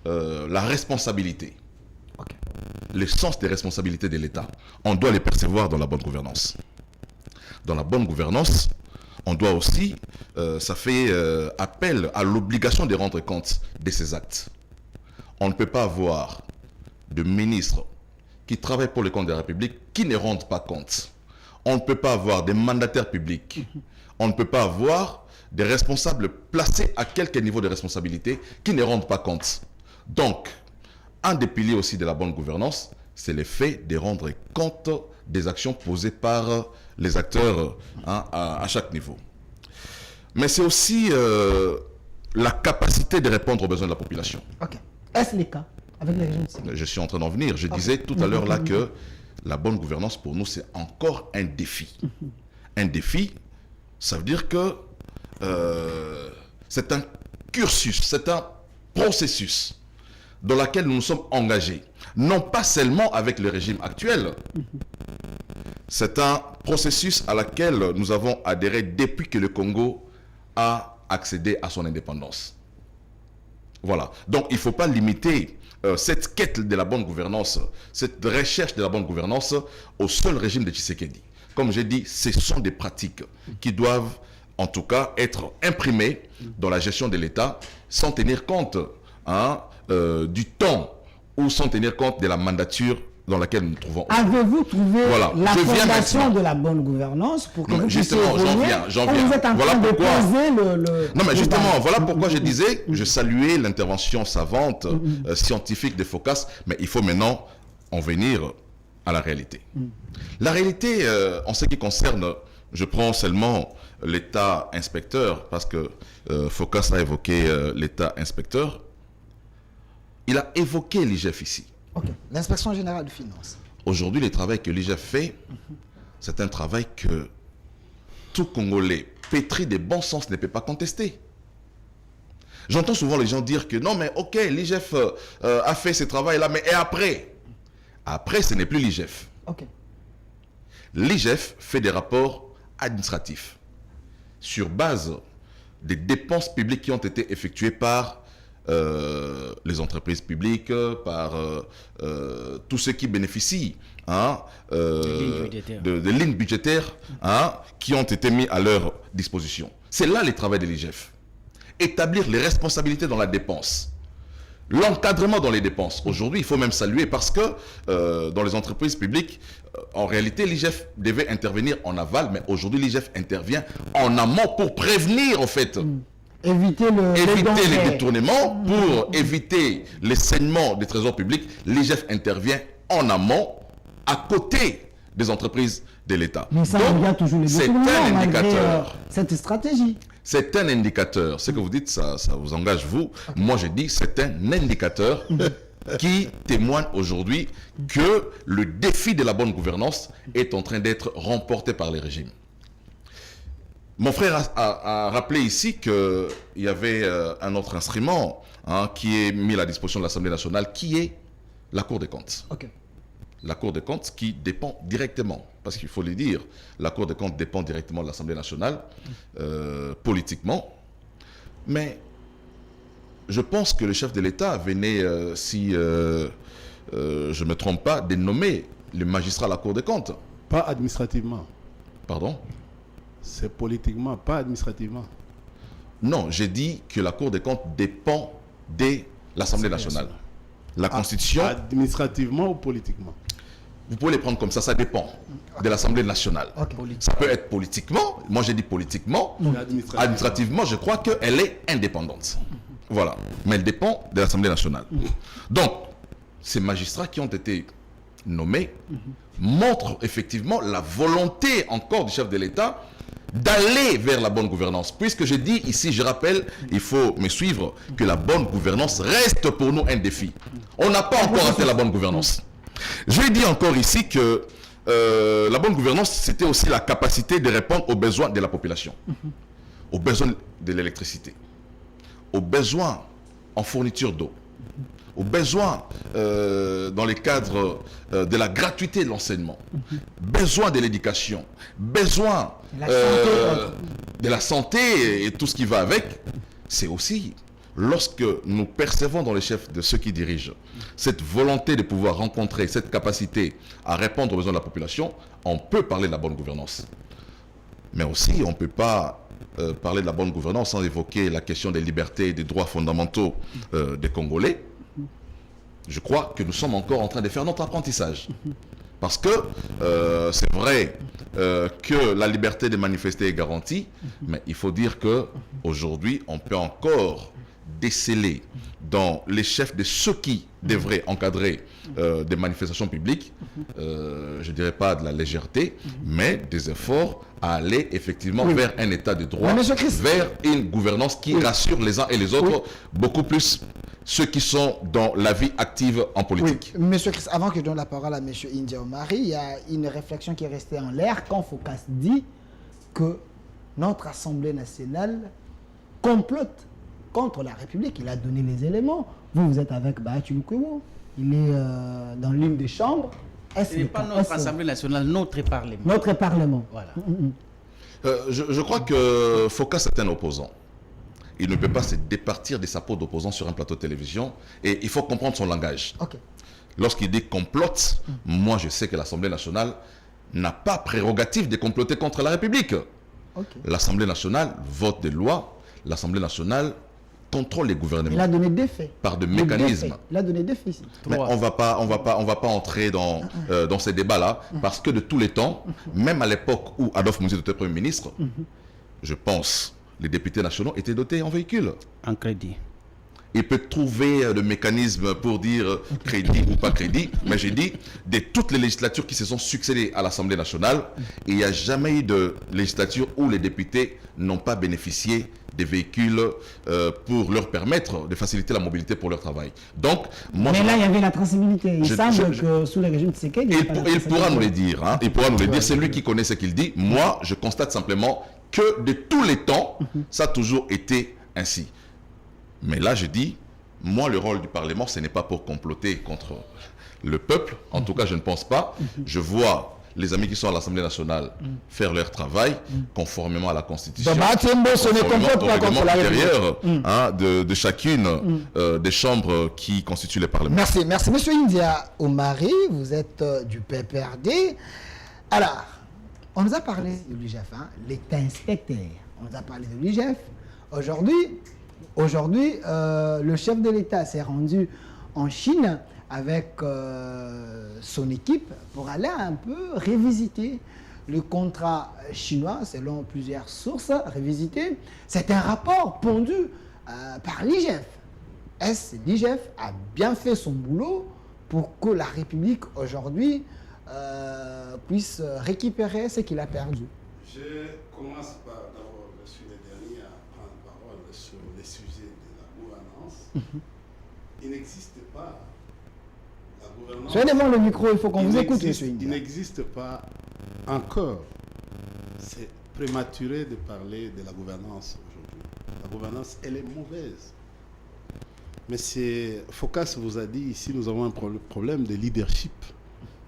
la responsabilité. Ok. Le sens des responsabilités de l'État. On doit les percevoir dans la bonne gouvernance. Dans la bonne gouvernance, on doit aussi, ça fait appel à l'obligation de rendre compte de ses actes. On ne peut pas avoir de ministres qui travaillent pour le compte de la République qui ne rendent pas compte. On ne peut pas avoir des mandataires publics. On ne peut pas avoir des responsables placés à quelque niveau de responsabilité qui ne rendent pas compte. Donc, un des piliers aussi de la bonne gouvernance, c'est le fait de rendre compte des actions posées par les acteurs à chaque niveau. Mais c'est aussi la capacité de répondre aux besoins de la population. Ok. Est-ce le cas avec les régimes Tshisekedi? Je suis en train d'en venir. Je disais tout à l'heure là que la bonne gouvernance pour nous, c'est encore un défi. Un défi, ça veut dire que c'est un cursus, c'est un processus dans lequel nous nous sommes engagés. Non pas seulement avec le régime actuel. C'est un processus à laquelle nous avons adhéré depuis que le Congo a accédé à son indépendance. Voilà. Donc, il ne faut pas limiter cette quête de la bonne gouvernance, cette recherche de la bonne gouvernance au seul régime de Tshisekedi. Comme j'ai dit, ce sont des pratiques qui doivent en tout cas, être imprimé dans la gestion de l'État sans tenir compte du temps ou sans tenir compte de la mandature dans laquelle nous nous trouvons. Avez-vous trouvé Voilà. la Je viens fondation maintenant. de la bonne gouvernance pour que Non, vous puissiez justement, j'en évoluer, viens. quand vous êtes en Voilà train de pourquoi. poser le Non, mais justement, débat. voilà pourquoi je disais, je saluais l'intervention savante, scientifique de Phocas, mais il faut maintenant en venir à la réalité. La réalité, en ce qui concerne, je prends seulement l'État inspecteur, parce que Phocas a évoqué l'État inspecteur. Il a évoqué l'IGF ici. Ok. L'inspection générale de finances. Aujourd'hui, le travail que l'IGF fait, c'est un travail que tout Congolais pétri de bon sens ne peut pas contester. J'entends souvent les gens dire que non, mais ok, l'IGF a fait ce travail-là, mais et après? Après, ce n'est plus l'IGF. Ok. L'IGF fait des rapports administratifs sur base des dépenses publiques qui ont été effectuées par les entreprises publiques, par tous ceux qui bénéficient de lignes budgétaires qui ont été mis à leur disposition. C'est là le travail de l'IGF. Établir les responsabilités dans la dépense. L'encadrement dans les dépenses. Aujourd'hui, il faut même saluer parce que dans les entreprises publiques, en réalité, l'IGF devait intervenir en aval, mais aujourd'hui, l'IGF intervient en amont pour prévenir, en fait, éviter les détournements, pour éviter les saignements des trésors publics. L'IGF intervient en amont, à côté des entreprises de l'État. Mais ça, il y a toujours les c'est détournements un malgré indicateur. cette stratégie. C'est un indicateur. Ce que vous dites, ça vous engage vous. Okay. Moi, je dis c'est un indicateur qui témoigne aujourd'hui que le défi de la bonne gouvernance est en train d'être remporté par les régimes. Mon frère a rappelé ici qu'il y avait un autre instrument qui est mis à la disposition de l'Assemblée nationale, qui est la Cour des comptes. Okay. La Cour des comptes qui dépend directement, parce qu'il faut le dire, la Cour des comptes dépend directement de l'Assemblée nationale, politiquement. Mais je pense que le chef de l'État venait, si je ne me trompe pas, de nommer le magistrat à la Cour des comptes. Pas administrativement. Pardon? C'est politiquement, pas administrativement. Non, j'ai dit que la Cour des comptes dépend de l'Assemblée nationale. La Constitution... Administrativement ou politiquement? Vous pouvez les prendre comme ça dépend de l'Assemblée nationale. Okay. Ça peut être politiquement, moi j'ai dit politiquement, administrativement je crois qu'elle est indépendante. Voilà, mais elle dépend de l'Assemblée nationale. Donc, ces magistrats qui ont été nommés montrent effectivement la volonté encore du chef de l'État d'aller vers la bonne gouvernance. Puisque je dis ici, je rappelle, il faut me suivre, que la bonne gouvernance reste pour nous un défi. On n'a pas encore atteint la bonne gouvernance. Je dis encore ici que la bonne gouvernance, c'était aussi la capacité de répondre aux besoins de la population, aux besoins de l'électricité, aux besoins en fourniture d'eau, aux besoins dans les cadres de la gratuité de l'enseignement, besoin de l'éducation, besoin de la santé et tout ce qui va avec. C'est aussi lorsque nous percevons dans les chefs de ceux qui dirigent cette volonté de pouvoir rencontrer cette capacité à répondre aux besoins de la population, on peut parler de la bonne gouvernance. Mais aussi, on ne peut pas parler de la bonne gouvernance sans évoquer la question des libertés et des droits fondamentaux des Congolais. Je crois que nous sommes encore en train de faire notre apprentissage. Parce que c'est vrai que la liberté de manifester est garantie, mais il faut dire qu'aujourd'hui, on peut encore déceler dans les chefs de ceux qui devraient encadrer des manifestations publiques, je ne dirais pas de la légèreté, mais des efforts à aller effectivement vers un état de droit, vers une gouvernance qui rassure les uns et les autres, beaucoup plus ceux qui sont dans la vie active en politique. Oui. Monsieur Chris, avant que je donne la parole à Monsieur India Omari, il y a une réflexion qui est restée en l'air quand Phocas dit que notre Assemblée nationale complote contre la République. Il a donné les éléments. Vous êtes avec Bahati Lukwebo. Il est dans l'une des chambres. Ce n'est pas notre Assemblée nationale, notre Parlement. Notre Parlement. Voilà. Je crois que Phocas est un opposant. Il ne peut pas se départir de sa peau d'opposant sur un plateau de télévision. Et il faut comprendre son langage. Okay. Lorsqu'il dit complote, moi je sais que l'Assemblée nationale n'a pas prérogative de comploter contre la République. Okay. L'Assemblée nationale vote des lois. L'Assemblée nationale contrôle les gouvernements. Il a donné des faits. Par de mécanismes. Il a donné des faits ici. Mais on va pas entrer dans ces débats-là, parce que de tous les temps, même à l'époque où Adolphe Mouzier était Premier ministre, je pense, les députés nationaux étaient dotés en véhicules. En crédit. Il peut trouver le mécanisme pour dire crédit ou pas crédit, mais j'ai dit, de toutes les législatures qui se sont succédées à l'Assemblée nationale, il n'y a jamais eu de législature où les députés n'ont pas bénéficié des véhicules pour leur permettre de faciliter la mobilité pour leur travail. Donc, moi, mais là, il y avait la traçabilité. Il semble je, que sous le régime de Tshisekedi, il pourra nous le dire. Hein, il pourra nous le dire. C'est lui qui connaît ce qu'il dit. Moi, je constate simplement que de tous les temps, ça a toujours été ainsi. Mais là, je dis, moi, le rôle du Parlement, ce n'est pas pour comploter contre le peuple. En tout cas, je ne pense pas. Je vois les amis qui sont à l'Assemblée nationale faire leur travail conformément à la Constitution, conformément au règlement intérieur de chacune des chambres qui constituent les parlements. Merci. Merci. Monsieur India Omari, vous êtes du PPRD. Alors, on nous a parlé de l'IGF, l'État inspecteur. On nous a parlé de l'IGF. Aujourd'hui, le chef de l'État s'est rendu en Chine avec son équipe pour aller un peu révisiter le contrat chinois selon plusieurs sources révisitées. C'est un rapport pondu par l'IGF. Est-ce que l'IGF a bien fait son boulot pour que la République aujourd'hui puisse récupérer ce qu'il a perdu? Je commence par d'abord, je suis le dernier à prendre parole sur les sujets de la gouvernance. Il n'existe pas la gouvernance. Soyez devant le micro, il faut qu'on vous écoute, monsieur India. Il n'existe pas encore. C'est prématuré de parler de la gouvernance aujourd'hui. La gouvernance, elle est mauvaise. Mais Phocas vous a dit, ici, nous avons un problème de leadership,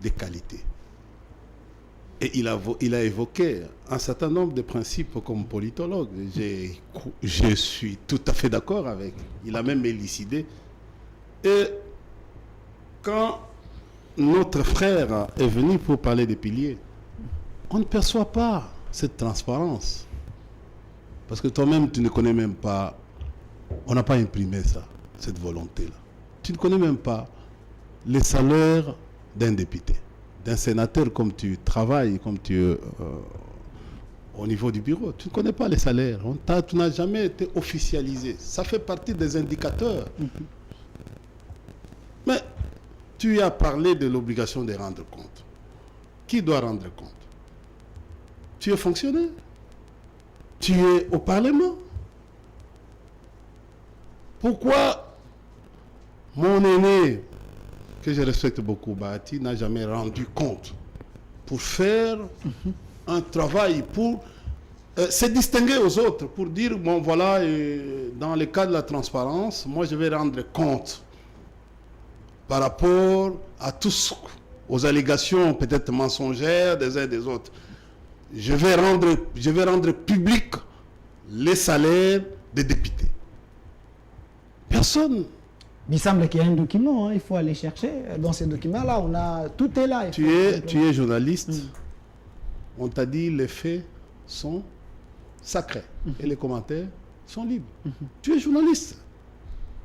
de qualité. Et il a évoqué un certain nombre de principes comme politologue. Je suis tout à fait d'accord avec. Il a même élucidé. Et quand notre frère est venu pour parler des piliers, on ne perçoit pas cette transparence. Parce que toi-même, tu ne connais même pas, on n'a pas imprimé ça, cette volonté-là. Tu ne connais même pas les salaires d'un député, d'un sénateur, comme tu travailles, comme tu au niveau du bureau. Tu ne connais pas les salaires. Tu n'as jamais été officialisé. Ça fait partie des indicateurs. Mais tu as parlé de l'obligation de rendre compte. Qui doit rendre compte? Tu es fonctionnaire. Tu es au Parlement. Pourquoi mon aîné, que je respecte beaucoup, Bahati, n'a jamais rendu compte pour faire un travail, pour se distinguer aux autres, pour dire, bon voilà, dans le cas de la transparence, moi je vais rendre compte par rapport à tous, aux allégations peut-être mensongères des uns et des autres. Je vais rendre public les salaires des députés. Personne. Il semble qu'il y a un document, il faut aller chercher. Dans ces documents-là, tout est là. Tu es journaliste. On t'a dit les faits sont sacrés et les commentaires sont libres. Tu es journaliste.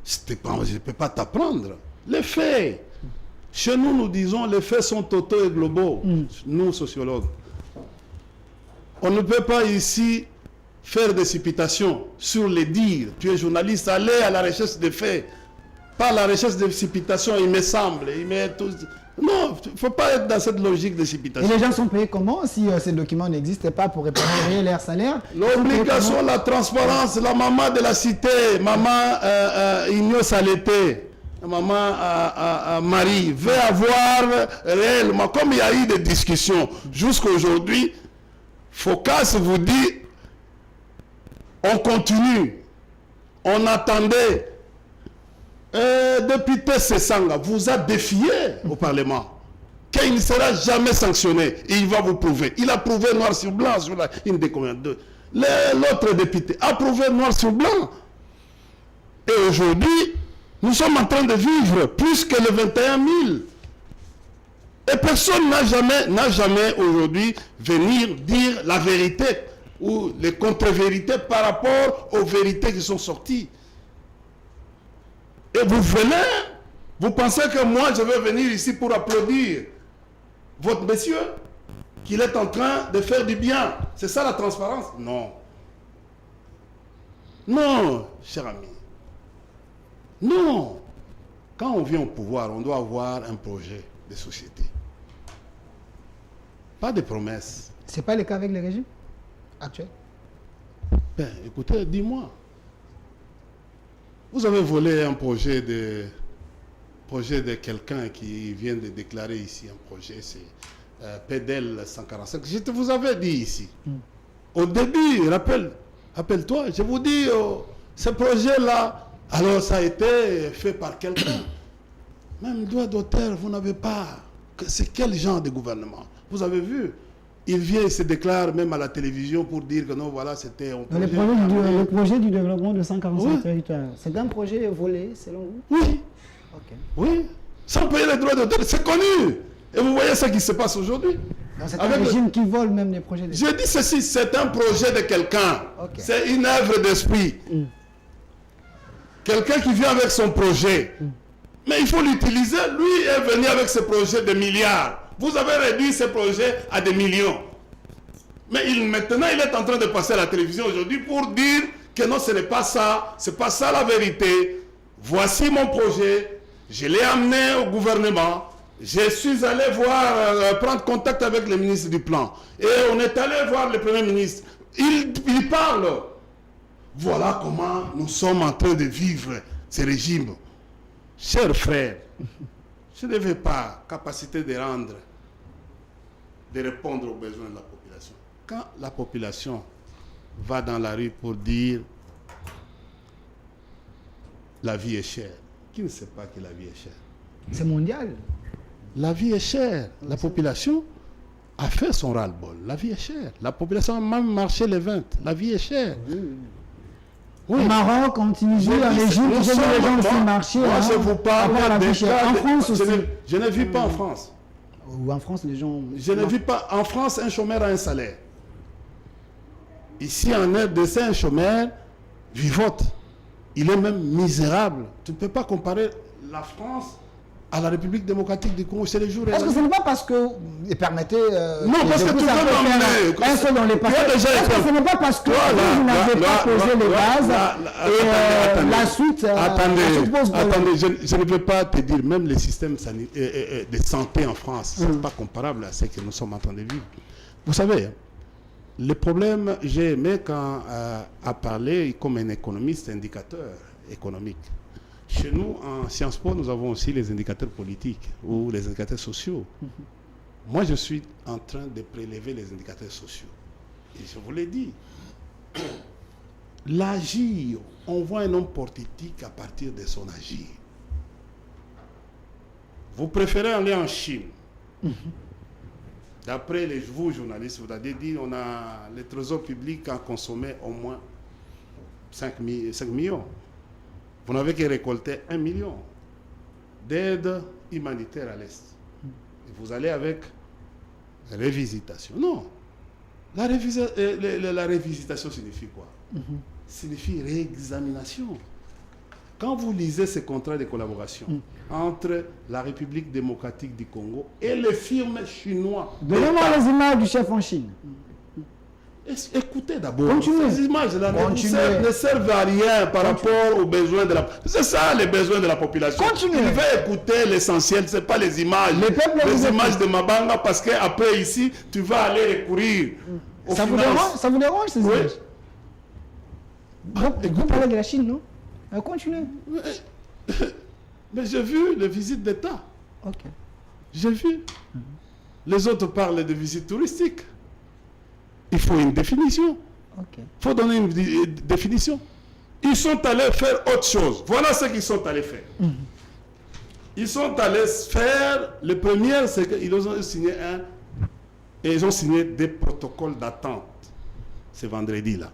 Je ne peux pas t'apprendre. Les faits. Chez nous, nous disons les faits sont totaux et globaux. Nous, sociologues. On ne peut pas ici faire des supputations sur les dires. Tu es journaliste, allez à la recherche des faits. Pas la recherche des supputations, il me semble. Non, il ne faut pas être dans cette logique de supputation. Et les gens sont payés comment si ces documents n'existaient pas pour réparer leur salaire? L'obligation, la transparence, la maman de la cité, maman Igno Saleté, maman Marie, veut avoir réellement, comme il y a eu des discussions jusqu'à aujourd'hui, Phocas vous dit, on continue, on attendait. Député Sessanga vous a défié au Parlement qu'il ne sera jamais sanctionné et il va vous prouver. Il a prouvé noir sur blanc sur une des combien de l'autre député a prouvé noir sur blanc. Et aujourd'hui, nous sommes en train de vivre plus que les 21 000. Et personne n'a jamais aujourd'hui venir dire la vérité ou les contre-vérités par rapport aux vérités qui sont sorties. Et vous venez, vous pensez que moi je vais venir ici pour applaudir votre monsieur, qu'il est en train de faire du bien. C'est ça la transparence? Non. Non, cher ami. Non. Quand on vient au pouvoir, on doit avoir un projet de société. Pas de promesses. C'est pas le cas avec le régime actuel? Ben, écoutez, dis-moi. Vous avez volé un projet de quelqu'un qui vient de déclarer ici un projet, c'est PEDEL 145. Je vous avais dit ici. Au début, rappelle-toi, je vous dis, ce projet-là, alors ça a été fait par quelqu'un. Même droit d'auteur, vous n'avez pas. C'est quel genre de gouvernement? Vous avez vu? Il vient et se déclare même à la télévision pour dire que non, voilà, c'était un projet. Le projet du développement de 145 Oui. territoires, c'est un projet volé, selon vous? Oui, Ok. oui. Sans payer les droits d'auteur, c'est connu. Et vous voyez ce qui se passe aujourd'hui. Donc c'est un Avec régime qui vole même les projets. Je dis ceci, c'est un projet de quelqu'un. Ok. C'est une œuvre d'esprit. Quelqu'un qui vient avec son projet. Mais il faut l'utiliser. Lui est venu avec ce projet de milliards. Vous avez réduit ce projet à des millions. Mais maintenant, il est en train de passer à la télévision aujourd'hui pour dire que non, ce n'est pas ça. Ce n'est pas ça la vérité. Voici mon projet. Je l'ai amené au gouvernement. Je suis allé prendre contact avec le ministre du Plan. Et on est allé voir le Premier ministre. Il parle. Voilà comment nous sommes en train de vivre ce régime. Chers frères, je ne vais pas capacité de répondre aux besoins de la population. Quand la population va dans la rue pour dire la vie est chère, qui ne sait pas que la vie est chère? C'est mondial. La vie est chère. La population a fait son ras-le-bol. La vie est chère. La population a même marché les 20. La vie est chère. Oui. Au Maroc, en Tunisie, en Égypte, j'ai vu les gens aussi marcher. Moi, je vous parle par la des vie chère. En France aussi. Je ne vis pas en France. Ou en France, les gens... Je ne vis pas en France, un chômeur a un salaire. Ici, en RDC, un chômeur vivote. Il est même misérable. Tu ne peux pas comparer la France à la République démocratique du Congo. C'est les jours et Est-ce que ce n'est pas parce que... Permettez... non, parce que tu veux m'emmener. Un seul dans les passages. Est-ce que ce n'est pas parce que vous n'avez pas posé les bases et la suite... Attendez, je ne veux pas te dire, même les systèmes de santé en France, ce n'est pas comparable à ce que nous sommes en train de vivre. Vous savez, le problème, j'ai aimé quand à parler comme un économiste, indicateur économique. Chez nous, en Sciences Po, nous avons aussi les indicateurs politiques ou les indicateurs sociaux. Moi, je suis en train de prélever les indicateurs sociaux. Et je vous l'ai dit, l'agir, on voit un homme politique à partir de son agir. Vous préférez aller en Chine. D'après vous, journalistes, vous avez dit le trésor public a consommé au moins 5 millions. Vous n'avez que récolté 1 million d'aide humanitaire à l'Est. Et vous allez avec révisitation. Non. La révisitation signifie quoi? Signifie réexamination. Quand vous lisez ces contrats de collaboration entre la République démocratique du Congo et les firmes chinois... Donnez-moi les images du chef en Chine. Écoutez d'abord, Continuez. ces images-là ne servent à rien par rapport aux besoins de la... C'est ça les besoins de la population. Continuez. Il veut écouter l'essentiel, ce n'est pas les images. Les images de Mabanga, parce qu'après ici, tu vas aller recourir aux finances. Ça vous dérange ces Oui. images? Donc, vous parlez de la Chine, non? Continuez. Mais j'ai vu les visites d'État. Ok. J'ai vu. Les autres parlent de visites touristiques. Il faut une définition. Il faut donner une définition. Ils sont allés faire autre chose. Voilà ce qu'ils sont allés faire. Ils sont allés faire... Le premier, c'est qu'ils ont signé ils ont signé des protocoles d'attente. C'est vendredi-là.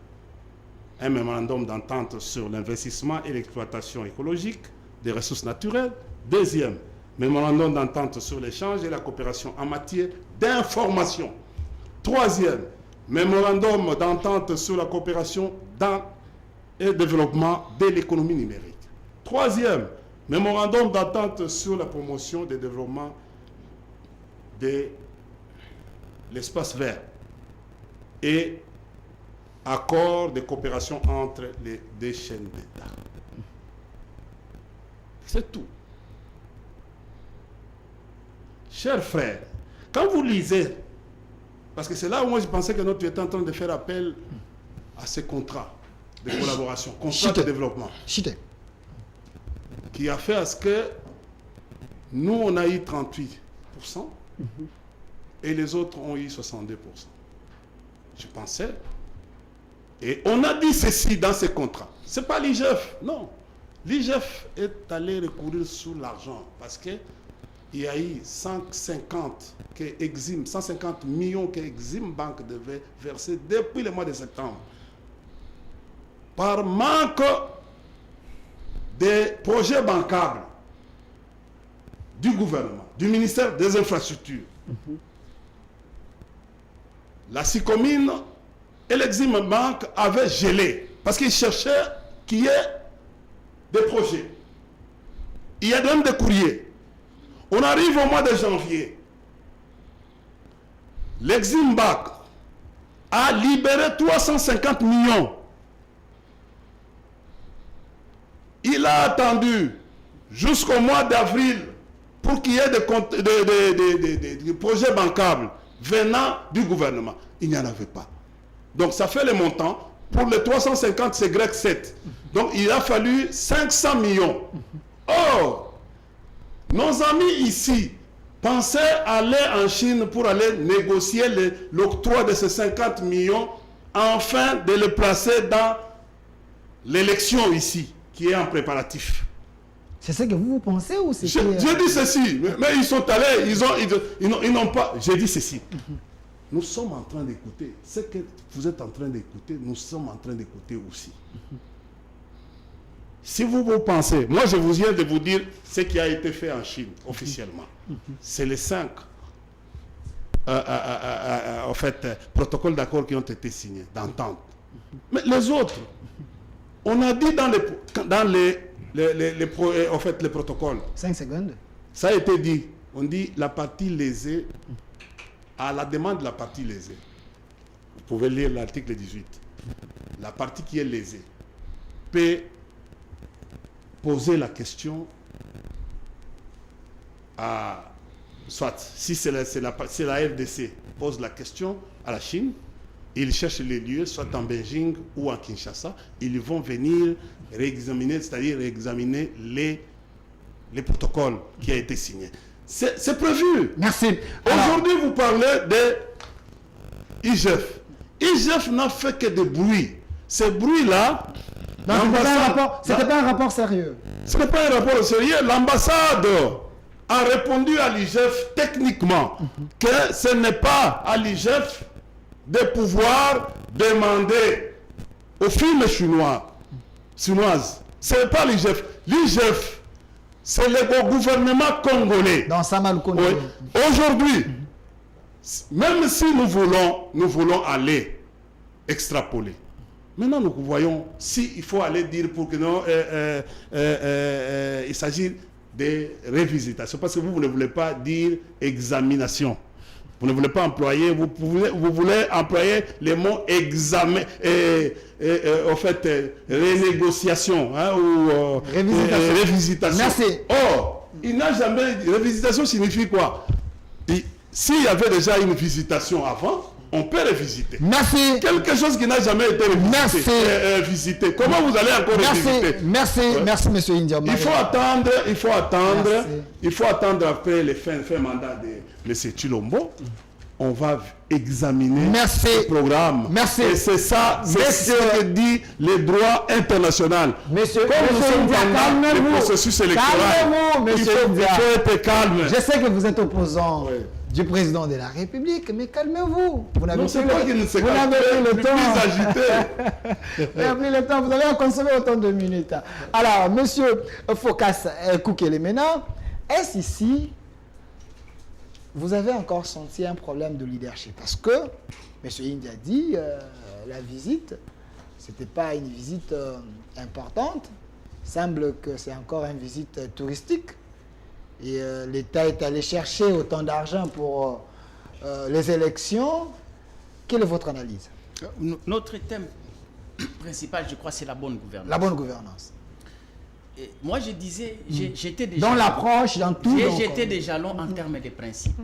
Un mémorandum d'entente sur l'investissement et l'exploitation écologique des ressources naturelles. Deuxième, mémorandum d'entente sur l'échange et la coopération en matière d'information. Troisième, mémorandum d'entente sur la coopération dans et développement de l'économie numérique. Troisième, mémorandum d'entente sur la promotion des développements de l'espace vert et accord de coopération entre les deux chaînes d'État. C'est tout. Chers frères, quand vous lisez, parce que c'est là où moi je pensais que notre était en train de faire appel à ces contrats de collaboration, contrats de développement, qui a fait à ce que nous on a eu 38% et les autres ont eu 62%. Je pensais, et on a dit ceci dans ces contrats. C'est pas l'IGF, non. L'IGF est allé recourir sur l'argent parce que il y a eu 150 millions que Exim Bank devait verser depuis le mois de septembre. Par manque des projets bancables du gouvernement, du ministère des Infrastructures, la SICOMINE et l'Exim Bank avaient gelé parce qu'ils cherchaient qu'il y ait des projets. Il y a même des courriers. On arrive au mois de janvier. L'Exim Bank a libéré 350 millions. Il a attendu jusqu'au mois d'avril pour qu'il y ait des projets bancables venant du gouvernement. Il n'y en avait pas. Donc ça fait le montant. Pour les 350, c'est grec 7. Donc il a fallu 500 millions. Or, nos amis ici pensaient aller en Chine pour aller négocier l'octroi de ces 50 millions afin de le placer dans l'élection ici, qui est en préparatif. C'est ce que vous pensez ou c'est... J'ai dit ceci, mais ils sont allés, ils n'ont pas... J'ai dit ceci. Nous sommes en train d'écouter. Ce que vous êtes en train d'écouter, nous sommes en train d'écouter aussi. Si vous pensez, moi je vous viens de vous dire ce qui a été fait en Chine officiellement. C'est les 5 en fait, protocoles d'accord qui ont été signés, d'entente. Mais les autres, on a dit dans les protocoles. 5 secondes. Ça a été dit. On dit la partie lésée, à la demande de la partie lésée. Vous pouvez lire l'article 18. La partie qui est lésée peut poser la question à, soit si c'est la RDC pose la question à la Chine, ils cherchent les lieux, soit en Beijing ou en Kinshasa, ils vont venir réexaminer, c'est-à-dire réexaminer les protocoles qui ont été signés. C'est prévu. Merci. Aujourd'hui, vous parlez de IGF. IGF n'a fait que des bruits. Ces bruits-là... C'était pas un rapport sérieux. Ce n'est pas un rapport sérieux. L'ambassade a répondu à l'IGF techniquement que ce n'est pas à l'IGF de pouvoir demander aux firmes chinoises. Ce n'est pas l'IGF. L'IGF, c'est le gouvernement congolais. Dans Samal Kondo. Oui. Aujourd'hui, même si nous voulons aller extrapoler, maintenant nous voyons s'il faut aller dire pour que non, il s'agit de révisitation. Parce que vous ne voulez pas dire examination. Vous ne voulez pas employer, vous voulez employer les mots examen, en fait, renégociation hein, ou révisitation. Merci. Or, il n'a jamais... Révisitation signifie quoi? S'il y avait déjà une visitation avant, on peut révisiter. Merci. Quelque chose qui n'a jamais été visité. Comment vous allez encore révisiter? Merci, monsieur Indiama. Il faut attendre après le fin mandat de M. Chilombo. On va examiner le programme. Merci. Et c'est ça, c'est ce que dit le droit international. Monsieur, comme nous sommes dans le processus électoral, il faut être calme. Je sais que vous êtes opposant du président de la République, mais calmez-vous. Vous n'avez plus le temps. Vous allez en consommer autant de minutes. Alors, monsieur Phocas Koukelemena, est-ce ici, vous avez encore senti un problème de leadership? Parce que M. Indi a dit, la visite, ce n'était pas une visite importante. Il semble que c'est encore une visite touristique. Et l'État est allé chercher autant d'argent pour les élections. Quelle est votre analyse? Notre thème principal, je crois, c'est la bonne gouvernance. La bonne gouvernance. Et moi, je disais, j'étais déjà... Dans l'approche, dans tout. J'étais des jalons en termes de principes.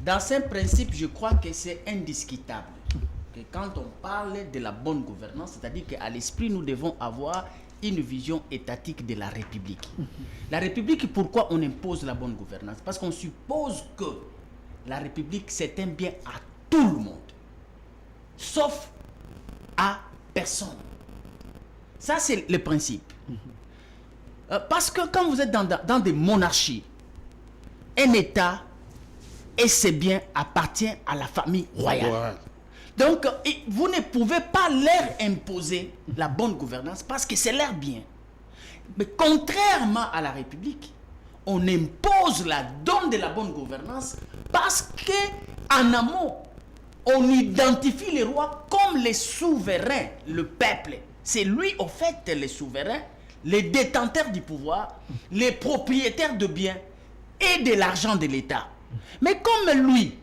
Dans ces principes, je crois que c'est indiscutable. Que quand on parle de la bonne gouvernance, c'est-à-dire qu'à l'esprit, nous devons avoir une vision étatique de la République. La République, pourquoi on impose la bonne gouvernance? Parce qu'on suppose que la République, c'est un bien à tout le monde, sauf à personne. Ça, c'est le principe. Parce que quand vous êtes dans des monarchies, un État et ses biens appartiennent à la famille royale. Ouais. Donc, vous ne pouvez pas leur imposer la bonne gouvernance parce que c'est leur bien. Mais contrairement à la République, on impose la donne de la bonne gouvernance parce qu'en amont, on identifie les rois comme les souverains, le peuple. C'est lui, au fait, les souverains, les détenteurs du pouvoir, les propriétaires de biens et de l'argent de l'État. Mais comme lui,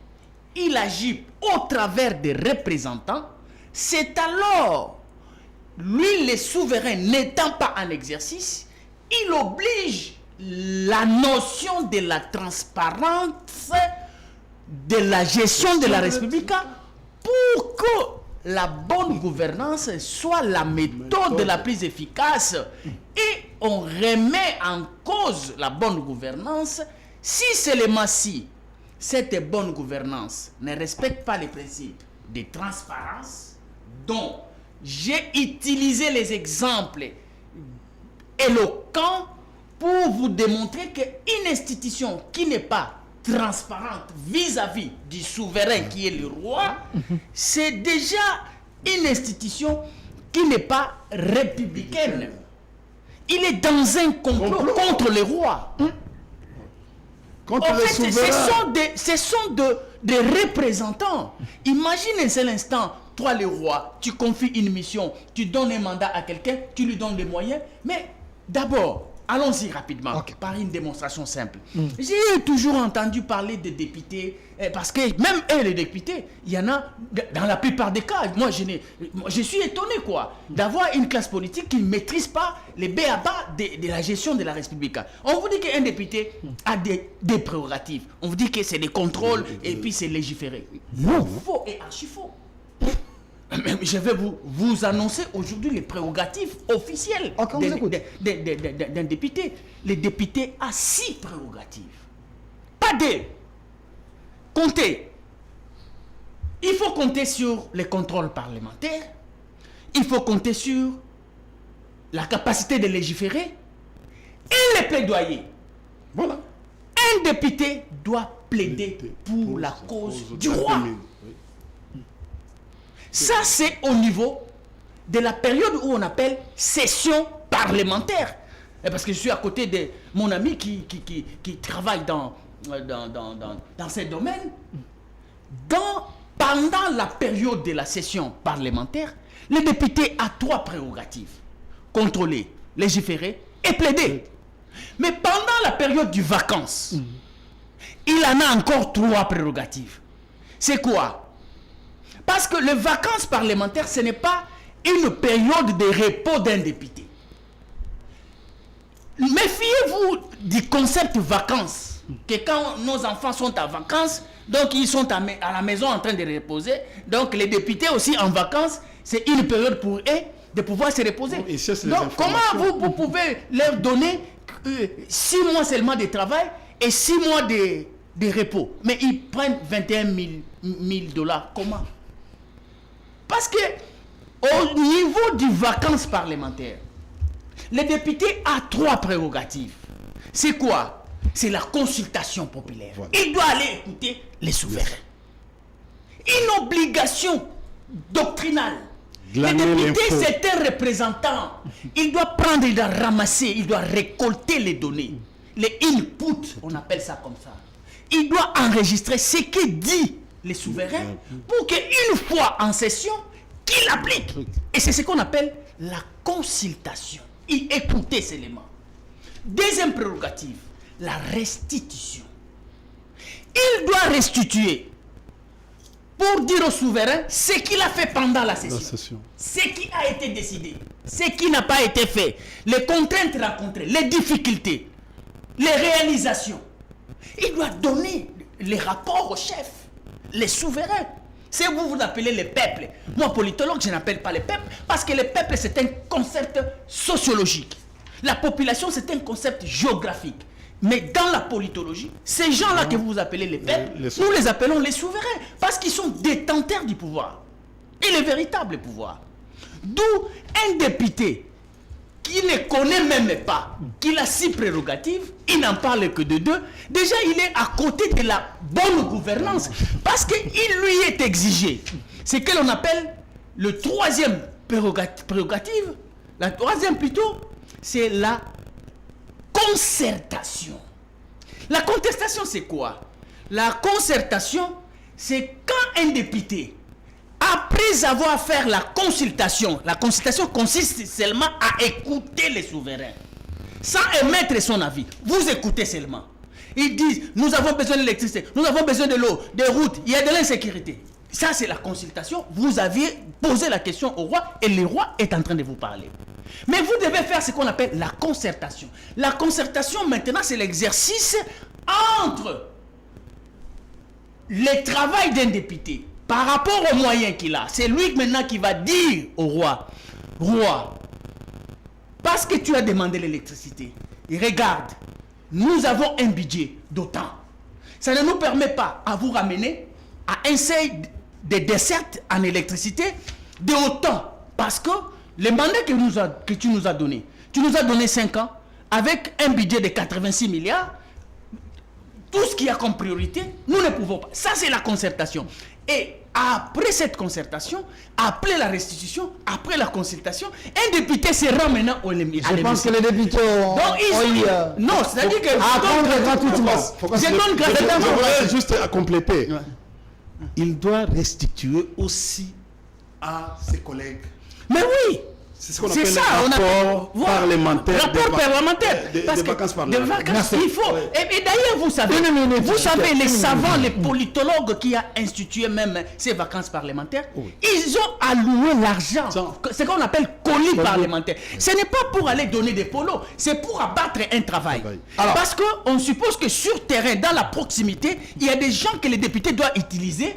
il agit au travers des représentants, c'est alors, lui, les souverains n'étant pas en exercice, il oblige la notion de la transparence de la gestion de la République pour que la bonne gouvernance soit la méthode la plus efficace. Et on remet en cause la bonne gouvernance si seulement si cette bonne gouvernance ne respecte pas les principes de transparence dont j'ai utilisé les exemples éloquents pour vous démontrer qu'une institution qui n'est pas transparente vis-à-vis du souverain qui est le roi, c'est déjà une institution qui n'est pas républicaine. Il est dans un complot contre les rois. Contre En les fait, souverains. ce sont des représentants. Imagine un seul instant, toi le roi, tu confies une mission, tu donnes un mandat à quelqu'un, tu lui donnes les moyens, mais d'abord, allons-y rapidement, par une démonstration simple. J'ai toujours entendu parler de députés, parce que même eux, les députés, il y en a dans la plupart des cas. Moi, je suis étonné, quoi, d'avoir une classe politique qui ne maîtrise pas les b.a.-ba de la gestion de la République. On vous dit qu'un député a des prérogatives. On vous dit que c'est des contrôles et puis c'est légiféré. Non, faux et archi faux. Je vais vous annoncer aujourd'hui les prérogatives officielles d'un député. Les députés ont 6 prérogatives. Pas 2. Comptez. Il faut compter sur les contrôles parlementaires. Il faut compter sur la capacité de légiférer et les plaidoyers. Voilà. Un député doit plaider pour la cause du roi. Ça, c'est au niveau de la période où on appelle session parlementaire. Et parce que je suis à côté de mon ami qui travaille dans ces domaines. Pendant la période de la session parlementaire, le député a 3 prérogatives. Contrôler, légiférer et plaider. Mais pendant la période du vacances, il en a encore 3 prérogatives. C'est quoi? Parce que les vacances parlementaires, ce n'est pas une période de repos d'un député. Méfiez-vous du concept vacances. Que quand nos enfants sont en vacances, donc ils sont à la maison en train de reposer. Donc les députés aussi en vacances, c'est une période pour eux de pouvoir se reposer. Donc comment vous pouvez leur donner 6 mois seulement de travail et 6 mois de repos? Mais ils prennent 21 000 $. Comment? Parce que au niveau du vacances parlementaires, le député a 3 prérogatives. C'est quoi? C'est la consultation populaire. Voilà. Il doit aller écouter les souverains. Une obligation doctrinale. Le député, c'est un représentant. Il doit prendre, il doit ramasser, il doit récolter les données. Les inputs, on appelle ça comme ça. Il doit enregistrer ce que dit les souverains, pour qu'une fois en session, qu'ils l'appliquent. Et c'est ce qu'on appelle la consultation. Écoutez ces éléments. Deuxième prérogative, la restitution. Il doit restituer pour dire au souverain ce qu'il a fait pendant la session. Ce qui a été décidé, ce qui n'a pas été fait, les contraintes rencontrées, les difficultés, les réalisations. Il doit donner les rapports aux chefs, les souverains. C'est vous appelez les peuples. Moi, politologue, je n'appelle pas les peuples parce que les peuples, c'est un concept sociologique. La population, c'est un concept géographique. Mais dans la politologie, ces gens-là que vous appelez les peuples, nous les appelons les souverains parce qu'ils sont détenteurs du pouvoir. Et le véritable pouvoir. D'où un député qui ne connaît même pas qu'il a 6 prérogatives, il n'en parle que de 2. Déjà, il est à côté de la bonne gouvernance parce qu'il lui est exigé. C'est ce que l'on appelle le 3e prérogative. La 3e plutôt, c'est la concertation. La contestation, c'est quoi? La concertation, c'est quand un député, après avoir fait la consultation consiste seulement à écouter les souverains, sans émettre son avis. Vous écoutez seulement. Ils disent, nous avons besoin d'électricité, nous avons besoin de l'eau, des routes, il y a de l'insécurité. Ça, c'est la consultation. Vous aviez posé la question au roi et le roi est en train de vous parler. Mais vous devez faire ce qu'on appelle la concertation. La concertation, maintenant, c'est l'exercice entre le travail d'un député par rapport aux moyens qu'il a. C'est lui maintenant qui va dire au roi, roi, parce que tu as demandé l'électricité, et regarde, nous avons un budget d'autant. Ça ne nous permet pas à vous ramener à un seuil de desserte en électricité de autant. Parce que le mandat que tu nous as donné 5 ans avec un budget de 86 milliards, tout ce qu'il y a comme priorité, nous ne pouvons pas. Ça, c'est la concertation. Et après cette concertation, après la restitution, après la consultation, un député se rend maintenant au l'hémicycle. Je pense que les députés ont non, c'est-à-dire que je donne gratuitement. Je voudrais juste à compléter. Ouais. Il doit restituer aussi à ses collègues. Mais oui, c'est ce qu'on appelle le rapport parlementaire. Rapport parlementaire. Des vacances parlementaires. Des vacances, il faut. Et d'ailleurs, vous savez, les savants, les politologues qui ont institué même ces vacances parlementaires, ils ont alloué l'argent, ce qu'on appelle colis parlementaire. Ce n'est pas pour aller donner des polos, c'est pour abattre un travail. Alors, parce qu'on suppose que sur terrain, dans la proximité, il y a des gens que les députés doivent utiliser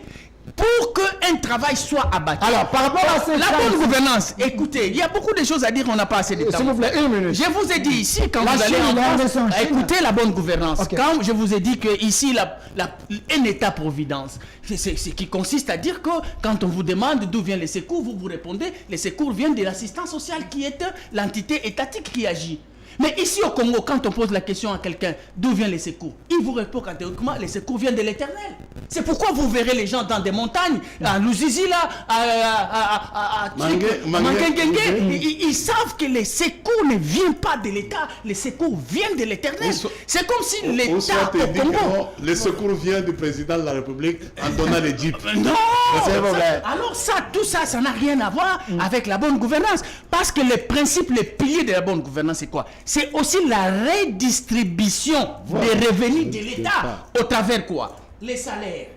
pour qu'un travail soit abattu. Alors, par rapport à la bonne gouvernance, écoutez, il y a beaucoup de choses à dire, on n'a pas assez de temps. S'il vous plaît, 1 minute. Je vous ai dit ici, quand vous allez en France, écoutez la bonne gouvernance. Okay. Quand je vous ai dit que ici, un État-providence, c'est ce qui consiste à dire que quand on vous demande d'où viennent les secours, vous répondez, les secours viennent de l'assistance sociale qui est l'entité étatique qui agit. Mais ici au Congo, quand on pose la question à quelqu'un d'où viennent les secours, il vous répond catégoriquement, les secours viennent de l'Éternel. C'est pourquoi vous verrez les gens dans des montagnes, à Luzizi là, à Mangengengue, ils savent que les secours ne viennent pas de l'État, les secours viennent de l'Éternel. C'est comme si l'État au Congo... Les secours viennent du président de la République en donnant les jeeps. Non. Alors tout ça, ça n'a rien à voir avec la bonne gouvernance. Parce que les principes, les piliers de la bonne gouvernance, c'est quoi? C'est aussi la redistribution des revenus de l'État. Au travers quoi? Les salaires,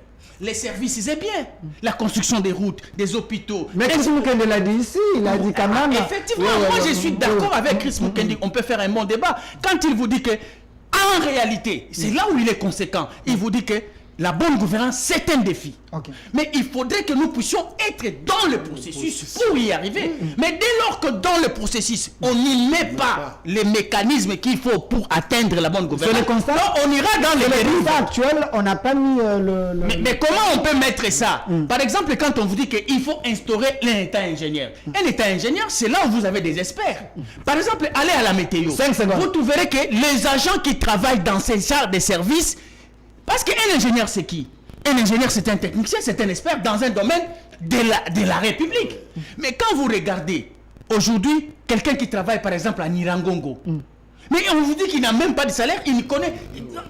les services et biens, la construction des routes, des hôpitaux. Mais Chris Mukendi l'a dit ici, il a dit quand même. Effectivement, moi je suis d'accord avec Chris Mukendi. On peut faire un bon débat. Quand il vous dit que, en réalité, c'est là où il est conséquent, il vous dit que la bonne gouvernance, c'est un défi. Okay. Mais il faudrait que nous puissions être dans le processus pour y arriver. Mais dès lors que dans le processus, on n'y met pas les mécanismes qu'il faut pour atteindre la bonne gouvernance, on ira dans les dérives. Actuel, on n'a pas mis Mais comment on peut mettre ça? Par exemple, quand on vous dit qu'il faut instaurer un État ingénieur. Un État ingénieur, c'est là où vous avez des experts. Par exemple, allez à la météo. Vous trouverez que les agents qui travaillent dans ces genres de services, parce qu'un ingénieur, c'est qui? Un ingénieur, c'est un technicien, c'est un expert dans un domaine de la République. Mais quand vous regardez, aujourd'hui, quelqu'un qui travaille, par exemple, à Nirangongo, Mais on vous dit qu'il n'a même pas de salaire, il connaît.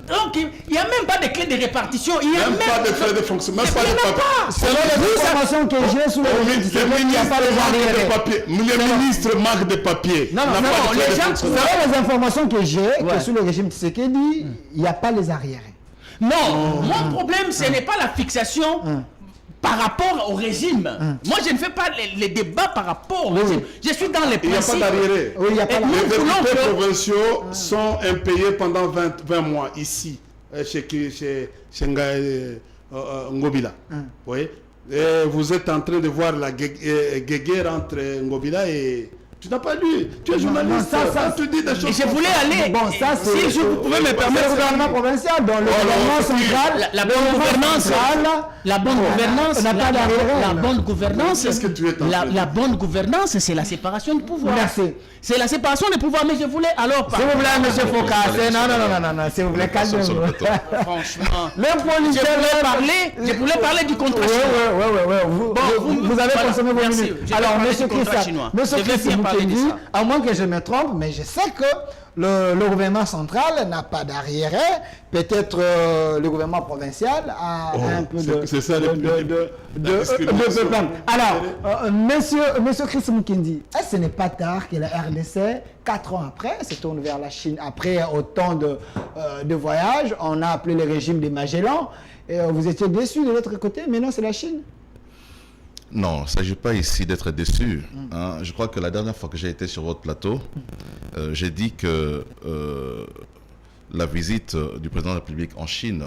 Donc il n'y a même pas de clé de répartition. Il n'y a Même pas de frais de fonction, même pas de papier. Selon les informations que j'ai sous le régime, Les il n'y a pas les arriérés. papiers. Les ministres manquent de papiers. Non, N'a non, pas de les frais de gens- fonction. Selon les informations que j'ai, Ouais. que sous le régime Tshisekedi, il n'y a pas les arriérés. Non, mon problème, ce n'est pas la fixation par rapport au régime. Moi, je ne fais pas les débats par rapport au régime. Je suis dans les Il n'y a pas principes. d'arriéré. Oui, il n'y a pas Et la- nous Les voulons députés que- provinciaux sont impayés pendant 20 mois ici, chez Ngobila. Oui. Et vous êtes en train de voir la guéguerre entre Ngobila et... Tu n'as pas lu. Tu es journaliste. non, ça- tu dis des Et choses. je voulais aller. Bon, ça, c'est. Si je vous pouvez me C'est le permettre. gouvernement provincial, donc le gouvernement central. La le bonne gouvernement gouvernance, central, la bonne gouvernance, on n'a pas d'arriérés. la bonne gouvernance, Qu'est-ce que tu es en train de la bonne gouvernance, c'est la séparation de pouvoir. Merci. C'est la séparation des pouvoirs, mais je voulais alors S'il vous plaît, monsieur Foucault, non, s'il vous plaît, Sur le calmez-vous. plateau. franchement, Le policier, je voulais parler du contrat Oui, chinois. oui. Vous avez voilà, consommé vos merci. minutes. Je vais Alors, parler monsieur du contrat Christa, chinois. monsieur Je vais Christa bien parler de Mukendi, ça. à moins que je me trompe, mais je sais que le gouvernement central n'a pas d'arriéré. Peut-être le gouvernement provincial a un peu de... c'est ça le plus- la discrimination. peuple. Alors, monsieur Christa Mukendi, est-ce que ce n'est pas tard que la RDC, 4 ans après, se tourne vers la Chine? Après autant de voyages, on a appelé le régime des Magellan. Et vous étiez déçus de l'autre côté, mais non, c'est la Chine. Non, il ne s'agit pas ici d'être déçu. Hein. Je crois que la dernière fois que j'ai été sur votre plateau, j'ai dit que la visite du président de la République en Chine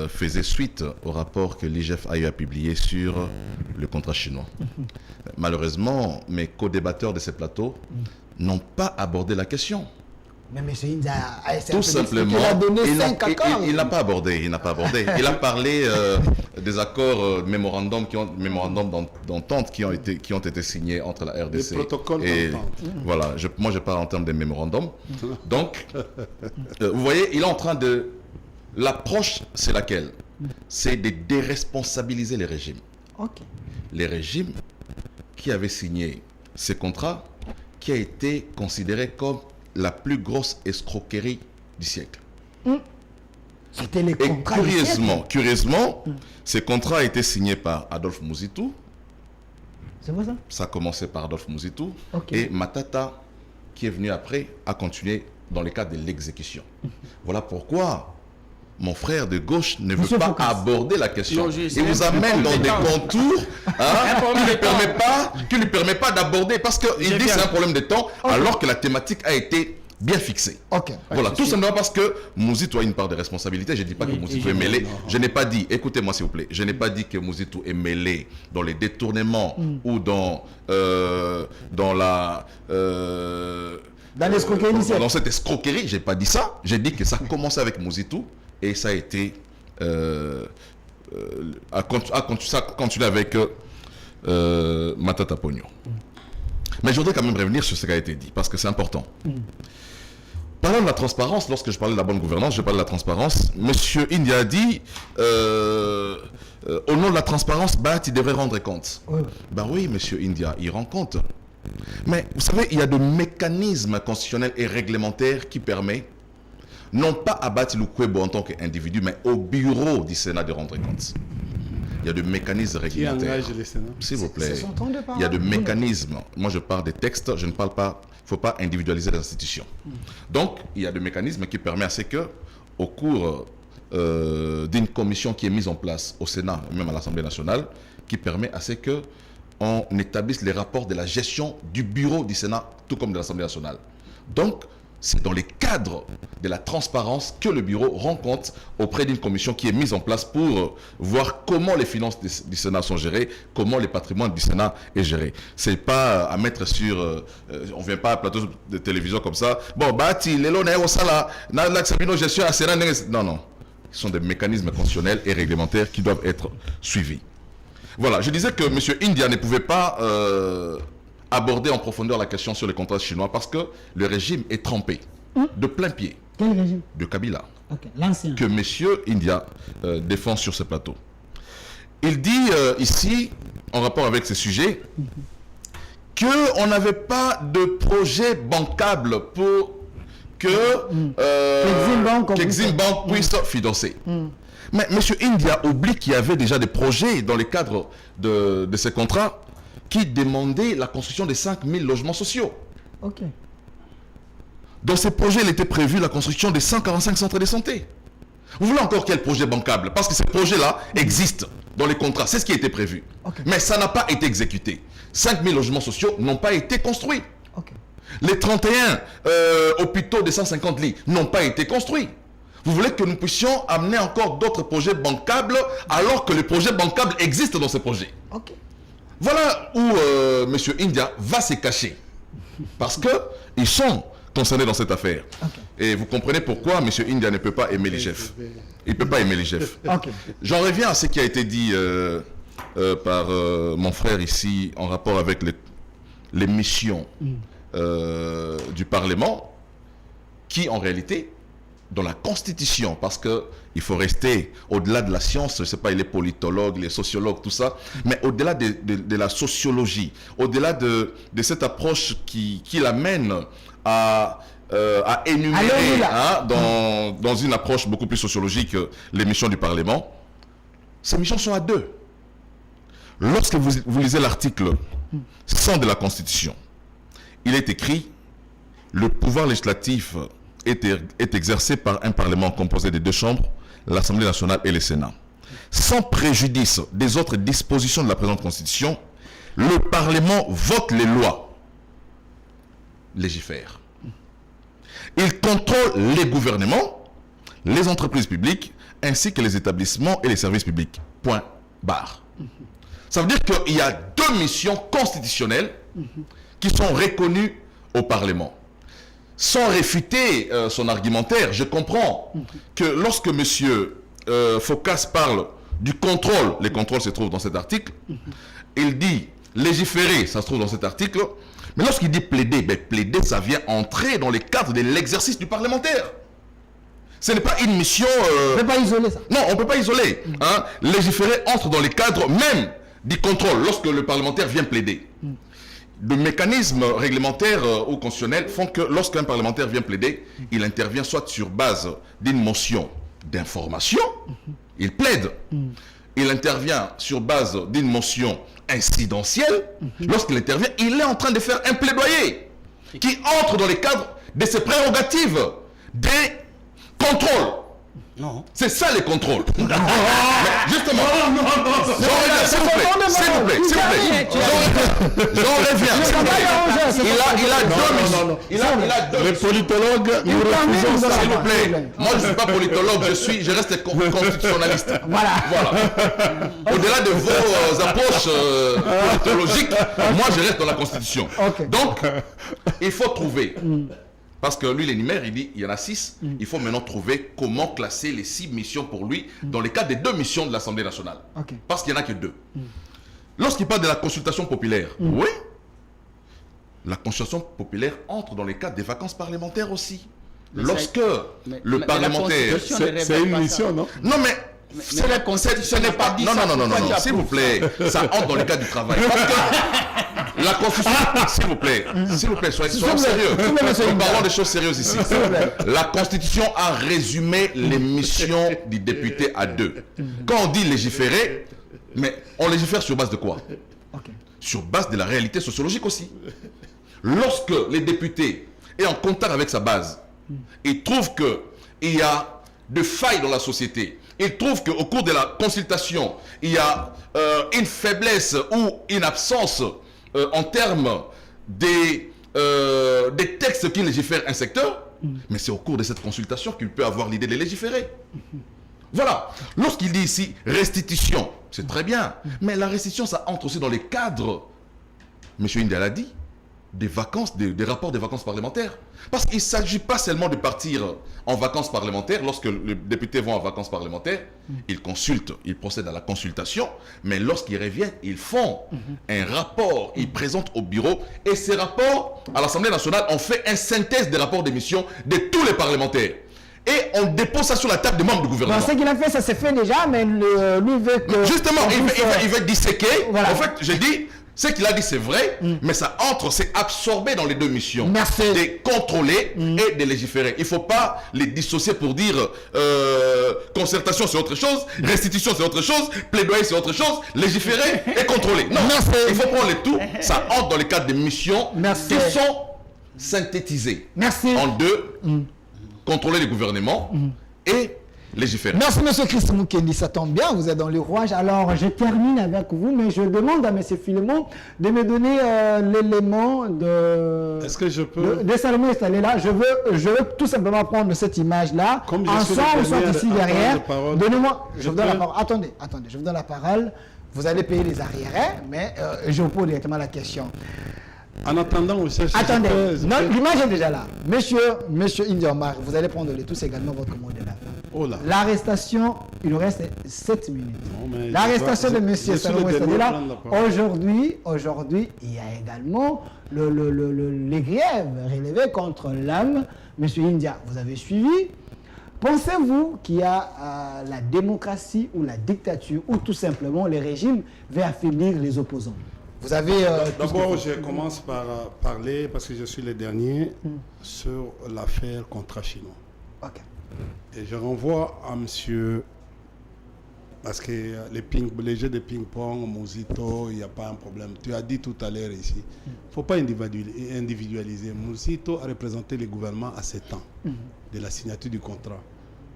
faisait suite au rapport que l'IGF a eu à publier sur le contrat chinois. Malheureusement, mes co-débatteurs de ces plateaux n'ont pas abordé la question. Mais M. India a essayé Tout de simplement, il a donné il 5 accords. n'a pas abordé. Il n'a pas abordé. Il a parlé des accords mémorandums d'entente qui ont été signés entre la RDC Des protocoles et d'entente. voilà. Moi, je parle en termes de mémorandums. Donc, vous voyez, il est en train de l'approche, c'est laquelle? C'est de déresponsabiliser les régimes. Ok. Les régimes qui avaient signé ces contrats, qui a été considéré comme la plus grosse escroquerie du siècle. C'était les Et contrats. du siècle. curieusement, ces contrats a été signés par Adolphe Mouzitou. C'est vrai ça? Ça a commencé par Adolphe Mouzitou. Ok. Et Matata, qui est venu après, a continué dans le cadre de l'exécution. Voilà pourquoi mon frère de gauche ne veut Monsieur pas Foucault. aborder la question. Non, je sais. Il vous amène dans des contours qui ne lui permet pas d'aborder, parce qu'il dit que c'est un problème de temps, alors que la thématique a été bien fixée. Ok. Voilà, tout simplement parce que Mouzitou a une part de responsabilité. Je ne dis pas que Mouzitou est mêlé. Je n'ai pas dit, écoutez-moi s'il vous plaît, je n'ai pas dit que Mouzitou est mêlé dans les détournements ou dans la... Dans l'escroquerie initiale. Dans cette escroquerie, j'ai pas dit ça. J'ai dit que ça a commencé avec Mouzitou et ça a été... ça a continué avec Matata Pogno. Mais je voudrais quand même revenir sur ce qui a été dit, parce que c'est important. Parlant de la transparence, lorsque je parlais de la bonne gouvernance, je parlais de la transparence. Monsieur India a dit, au nom de la transparence, il devrait rendre compte. Oui. Ben oui, monsieur India, il rend compte. Mais vous savez, il y a des mécanismes constitutionnels et réglementaires qui permettent, non pas à Bati Lukwebo en tant qu'individu, mais au bureau du Sénat de rendre compte. Il y a des mécanismes Qui réglementaires. engage les Sénats? S'il vous plaît. C'est son temps de parole. Il y a des mécanismes. Moi, je parle des textes, je ne parle pas. Il ne faut pas individualiser les institutions. Donc, il y a des mécanismes qui permettent à ce que, au cours d'une commission qui est mise en place au Sénat, même à l'Assemblée nationale, qui permet à ce que on établisse les rapports de la gestion du bureau du Sénat, tout comme de l'Assemblée nationale. Donc, c'est dans les cadres de la transparence que le bureau rend compte auprès d'une commission qui est mise en place pour voir comment les finances du Sénat sont gérées, comment le patrimoine du Sénat est géré. C'est pas à mettre sur... on ne vient pas à plateau de télévision comme ça. Bon, bati, l'élo n'est au sala, n'a gestion à Sénat. Non, non. Ce sont des mécanismes constitutionnels et réglementaires qui doivent être suivis. Voilà, je disais que M. India ne pouvait pas aborder en profondeur la question sur les contrats chinois parce que le régime est trempé de plein pied Quel régime? de Kabila, Ok, l'ancien. que M. India défend sur ce plateau. Il dit ici, en rapport avec ce sujet, qu'on n'avait pas de projet bancable pour qu'Exim Bank puisse financer. Mais M. India oublie qu'il y avait déjà des projets dans le cadre de ces contrats qui demandaient la construction de 5000 logements sociaux. Ok. Dans ces projets, il était prévu la construction de 145 centres de santé. Vous voulez encore quel projet bancable? Parce que ces projets-là existent dans les contrats. C'est ce qui a été prévu. Okay. Mais ça n'a pas été exécuté. 5000 logements sociaux n'ont pas été construits. Okay. Les 31 hôpitaux de 150 lits n'ont pas été construits. Vous voulez que nous puissions amener encore d'autres projets bancables alors que les projets bancables existent dans ces projets. Okay. Voilà où M. India va se cacher. Parce qu'ils sont concernés dans cette affaire. Okay. Et vous comprenez pourquoi M. India ne peut pas aimer les chefs. Il ne peut pas aimer les chefs. Okay. J'en reviens à ce qui a été dit par mon frère ici en rapport avec les missions du Parlement qui, en réalité, dans la Constitution, parce qu'il faut rester au-delà de la science, je ne sais pas, les politologues, les sociologues, tout ça, mais au-delà de la sociologie, au-delà de cette approche qui l'amène à énumérer dans une approche beaucoup plus sociologique les missions du Parlement, ces missions sont à deux. Lorsque vous lisez l'article 100 de la Constitution, il est écrit « Le pouvoir législatif est exercé par un Parlement composé de deux chambres, l'Assemblée nationale et le Sénat. Sans préjudice des autres dispositions de la présente Constitution, le Parlement vote les lois, légifère. Il contrôle les gouvernements, les entreprises publiques, ainsi que les établissements et les services publics. Point barre. Ça veut dire qu'il y a deux missions constitutionnelles qui sont reconnues au Parlement. Sans réfuter son argumentaire, je comprends que lorsque M. Phocas parle du contrôle, les contrôles se trouvent dans cet article, il dit légiférer, ça se trouve dans cet article, mais lorsqu'il dit plaider, plaider, ça vient entrer dans le cadre de l'exercice du parlementaire. Ce n'est pas une mission... On ne peut pas isoler ça. Non, on ne peut pas isoler. Hein. Légiférer entre dans les cadres même du contrôle lorsque le parlementaire vient plaider. De mécanismes réglementaires ou constitutionnels font que lorsqu'un parlementaire vient plaider, il intervient soit sur base d'une motion d'information, il plaide. Il intervient sur base d'une motion incidentielle. Lorsqu'il intervient, il est en train de faire un plaidoyer qui entre dans les cadres de ses prérogatives des contrôles. Non. C'est ça les contrôles. Mais justement. S'il vous plaît. J'en reviens. Il a deux. Les politologues, nous refusons ça. S'il vous plaît. Moi, je ne suis pas politologue, je reste constitutionnaliste. Voilà. Au-delà de vos approches politologiques, moi, je reste dans la Constitution. Okay. Donc, il faut trouver. Parce que lui, l'énumère, il dit, il y en a 6. Il faut maintenant trouver comment classer les 6 missions pour lui dans le cadre des 2 missions de l'Assemblée nationale. Okay. Parce qu'il n'y en a que 2. Lorsqu'il parle de la consultation populaire, oui, la consultation populaire entre dans le cadre des vacances parlementaires aussi. Mais lorsque le parlementaire... C'est une mission, non? Non, mais... Mais la Constitution ce n'est pas... Non, s'il vous plaît. Ça entre dans le cadre du travail. Parce que la Constitution... S'il vous plaît, soyons sérieux. Nous parlons des choses sérieuses ici. La Constitution a résumé les missions du député à 2. Quand on dit légiférer, mais on légifère sur base de quoi? Sur base de la réalité sociologique aussi. Lorsque les députés est en contact avec sa base, il trouve qu'il y a de failles dans la société. Il trouve qu'au cours de la consultation, il y a une faiblesse ou une absence en termes des textes qui légifèrent un secteur, mais c'est au cours de cette consultation qu'il peut avoir l'idée de légiférer. Voilà. Lorsqu'il dit ici restitution, c'est très bien, mais la restitution, ça entre aussi dans les cadres, M. India l'a dit, des vacances, des rapports des vacances parlementaires. Parce qu'il ne s'agit pas seulement de partir en vacances parlementaires. Lorsque les députés vont en vacances parlementaires, ils consultent, ils procèdent à la consultation, mais lorsqu'ils reviennent, ils font un rapport, ils présentent au bureau, et ces rapports, à l'Assemblée nationale, on fait une synthèse des rapports d'émission de tous les parlementaires. Et on dépose ça sur la table des membres du gouvernement. Bon, ce qu'il a fait, ça s'est fait déjà, mais lui veut que... Justement, il veut disséquer. Voilà. En fait, j'ai dit, Ce qu'il a dit, c'est vrai, mais ça entre, c'est absorbé dans les deux missions. Merci. De contrôler et de légiférer. Il ne faut pas les dissocier pour dire concertation, c'est autre chose, restitution, c'est autre chose, plaidoyer, c'est autre chose, légiférer et contrôler. Non, Merci. il faut prendre les tout. Ça entre dans le cadre des missions Merci. qui sont synthétisées Merci. en deux. Contrôler les gouvernements et légiférer. Merci, monsieur Christ Mukendi. Ça tombe bien, vous êtes dans le rouage. Alors, je termine avec vous, mais je demande à monsieur Philemon de me donner l'élément de... Est-ce que je peux... de Salomon installé là. Je veux tout simplement prendre cette image-là. Comme je suis Ensemble, le soit dernier ici à derrière. prendre la parole, Donnez-moi... Je je vous donne la peux- parole. Attendez, je vous donne la parole. Vous allez payer les arriérés, mais je vous pose directement la question. En attendant, on cherche... Attendez, non, l'image est déjà là. Monsieur India Omar, vous allez prendre les tous également votre mot de la fin. Oh là. L'arrestation, il nous reste 7 minutes. Non, mais L'arrestation je de dois- monsieur je suis le Salomon dernier à Estadela. prendre la parole. Aujourd'hui, il y a également les griefs relevés contre l'âme. Monsieur India, vous avez suivi. Pensez-vous qu'il y a la démocratie ou la dictature ou tout simplement le régime va affaiblir les opposants? Vous avez... D'abord, je commence par parler, parce que je suis le dernier, sur l'affaire contrat chinois. Ok. Et je renvoie à monsieur, parce que les jeux de ping-pong, Mouzito, il n'y a pas un problème. Tu as dit tout à l'heure ici, il ne faut pas individualiser. Mouzito a représenté le gouvernement à 7 ans de la signature du contrat.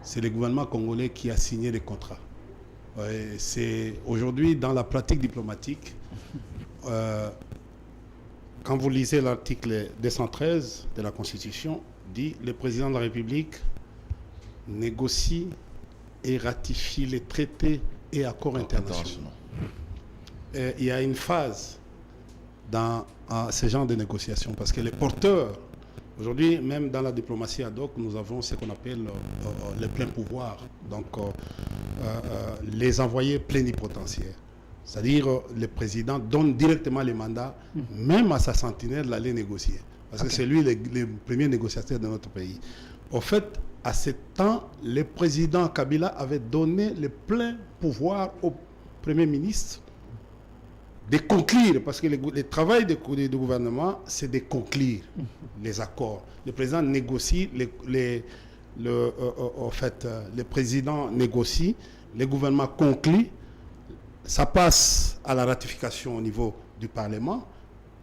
C'est le gouvernement congolais qui a signé le contrat. C'est aujourd'hui dans la pratique diplomatique, quand vous lisez l'article 213 de la Constitution, dit le président de la République négocie et ratifie les traités et accords internationaux. Il y a une phase dans ce genre de négociations parce que les porteurs, aujourd'hui, même dans la diplomatie ad hoc, nous avons ce qu'on appelle le plein pouvoir, donc les envoyés plénipotentiaires. C'est-à-dire le président donne directement les mandats, même à sa sentinelle, d'aller négocier. Parce que c'est lui le premier négociateur de notre pays. Au fait, à ce temps, le président Kabila avait donné le plein pouvoir au Premier ministre de conclure, parce que le travail du gouvernement, c'est de conclure les accords. Le président négocie, le président négocie, le gouvernement conclut, ça passe à la ratification au niveau du Parlement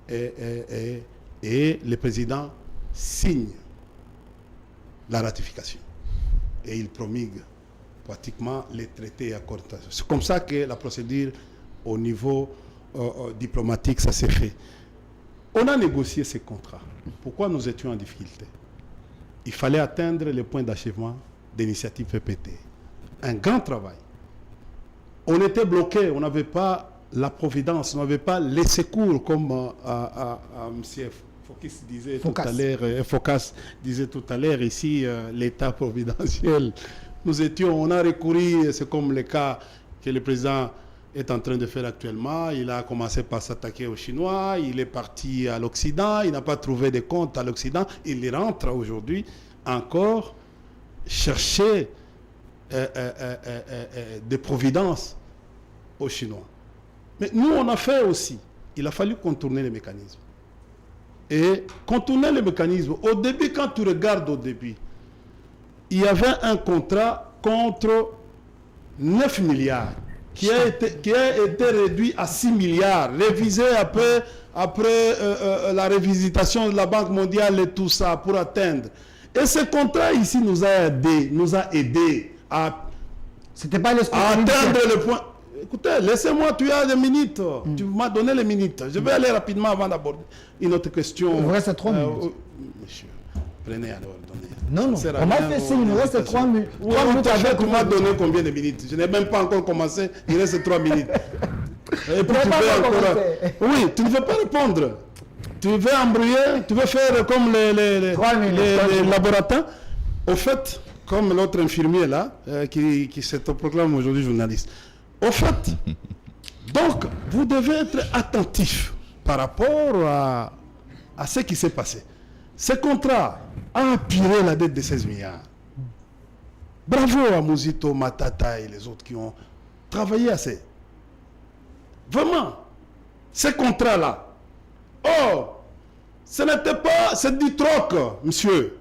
et le président signe la ratification. Et il promulgue pratiquement les traités et accords. C'est comme ça que la procédure au niveau diplomatique, ça s'est fait. On a négocié ces contrats. Pourquoi nous étions en difficulté? Il fallait atteindre le point d'achèvement d'initiative PPT. Un grand travail. On était bloqué, on n'avait pas la providence, on n'avait pas les secours comme M. Focas disait tout à l'heure ici, l'État providentiel. On a recouru, c'est comme le cas que le président est en train de faire actuellement. Il a commencé par s'attaquer aux Chinois, il est parti à l'Occident, il n'a pas trouvé de compte à l'Occident, il rentre aujourd'hui encore chercher des providences aux Chinois. Mais nous, on a fait aussi. Il a fallu contourner les mécanismes. Et contourner les mécanismes, au début, quand tu regardes au début, il y avait un contrat contre 9 milliards qui a été réduit à 6 milliards, révisé après la révisitation de la Banque mondiale et tout ça pour atteindre. Et ce contrat ici nous a aidé à atteindre le point. Écoutez, laissez-moi, tu as des minutes. Tu m'as donné les minutes. Je vais aller rapidement avant d'aborder une autre question. Il vous reste 3 minutes. Monsieur, prenez alors. Non, on m'a fait signe, il nous reste 3 minutes. Tu m'as donné combien de minutes? Je n'ai même pas encore commencé, il reste 3 minutes. Et puis tu veux encore... Oui, tu ne veux pas répondre. Tu veux embrouiller, tu veux faire comme les laboratoires. Au fait, comme l'autre infirmier là, qui se proclame aujourd'hui journaliste. Au fait, donc, vous devez être attentif par rapport à ce qui s'est passé. Ce contrat a empiré la dette de 16 milliards. Bravo à Mouzito, Matata et les autres qui ont travaillé assez. Vraiment, ces contrats-là. Or, ce n'était pas, c'est du troc, monsieur.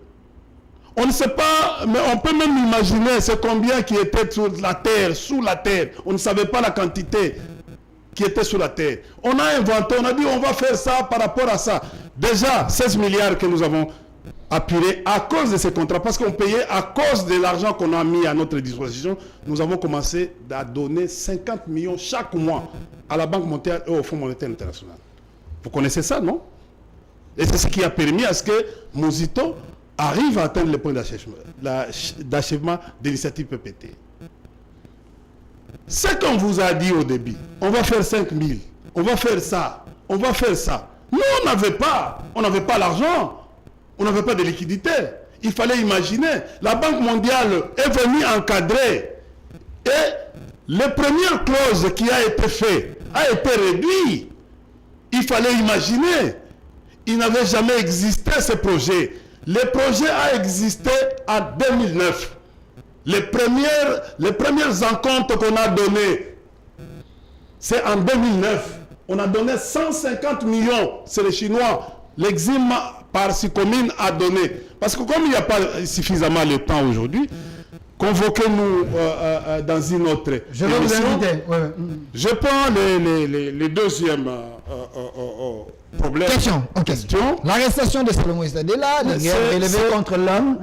On ne sait pas, mais on peut même imaginer c'est combien qui était sous la terre, On ne savait pas la quantité qui était sous la terre. On a inventé, on a dit on va faire ça par rapport à ça. Déjà, 16 milliards que nous avons appuyés à cause de ces contrats, parce qu'on payait à cause de l'argent qu'on a mis à notre disposition. Nous avons commencé à donner 50 millions chaque mois à la Banque mondiale et au Fonds monétaire international. Vous connaissez ça, non? Et c'est ce qui a permis à ce que Mozito arrive à atteindre le point d'achèvement de l'initiative PPT. C'est qu'on vous a dit au début, on va faire 5 000, on va faire ça, on va faire ça. Nous, on n'avait pas l'argent, on n'avait pas de liquidité. Il fallait imaginer, la Banque mondiale est venue encadrer et les premières clauses qui a été fait a été réduit. Il fallait imaginer, il n'avait jamais existé ce projet. Le projet a existé en 2009. Les premières encomptes qu'on a données, c'est en 2009. On a donné 150 millions, c'est les Chinois. L'exim par Sicomine a donné. Parce que comme il n'y a pas suffisamment de temps aujourd'hui, convoquez-nous dans une autre émission. Vais vous inviter. Ouais. Je prends les deuxièmes problèmes. Question. L'arrestation de Salomon Istadela, la guerre élevée contre l'homme,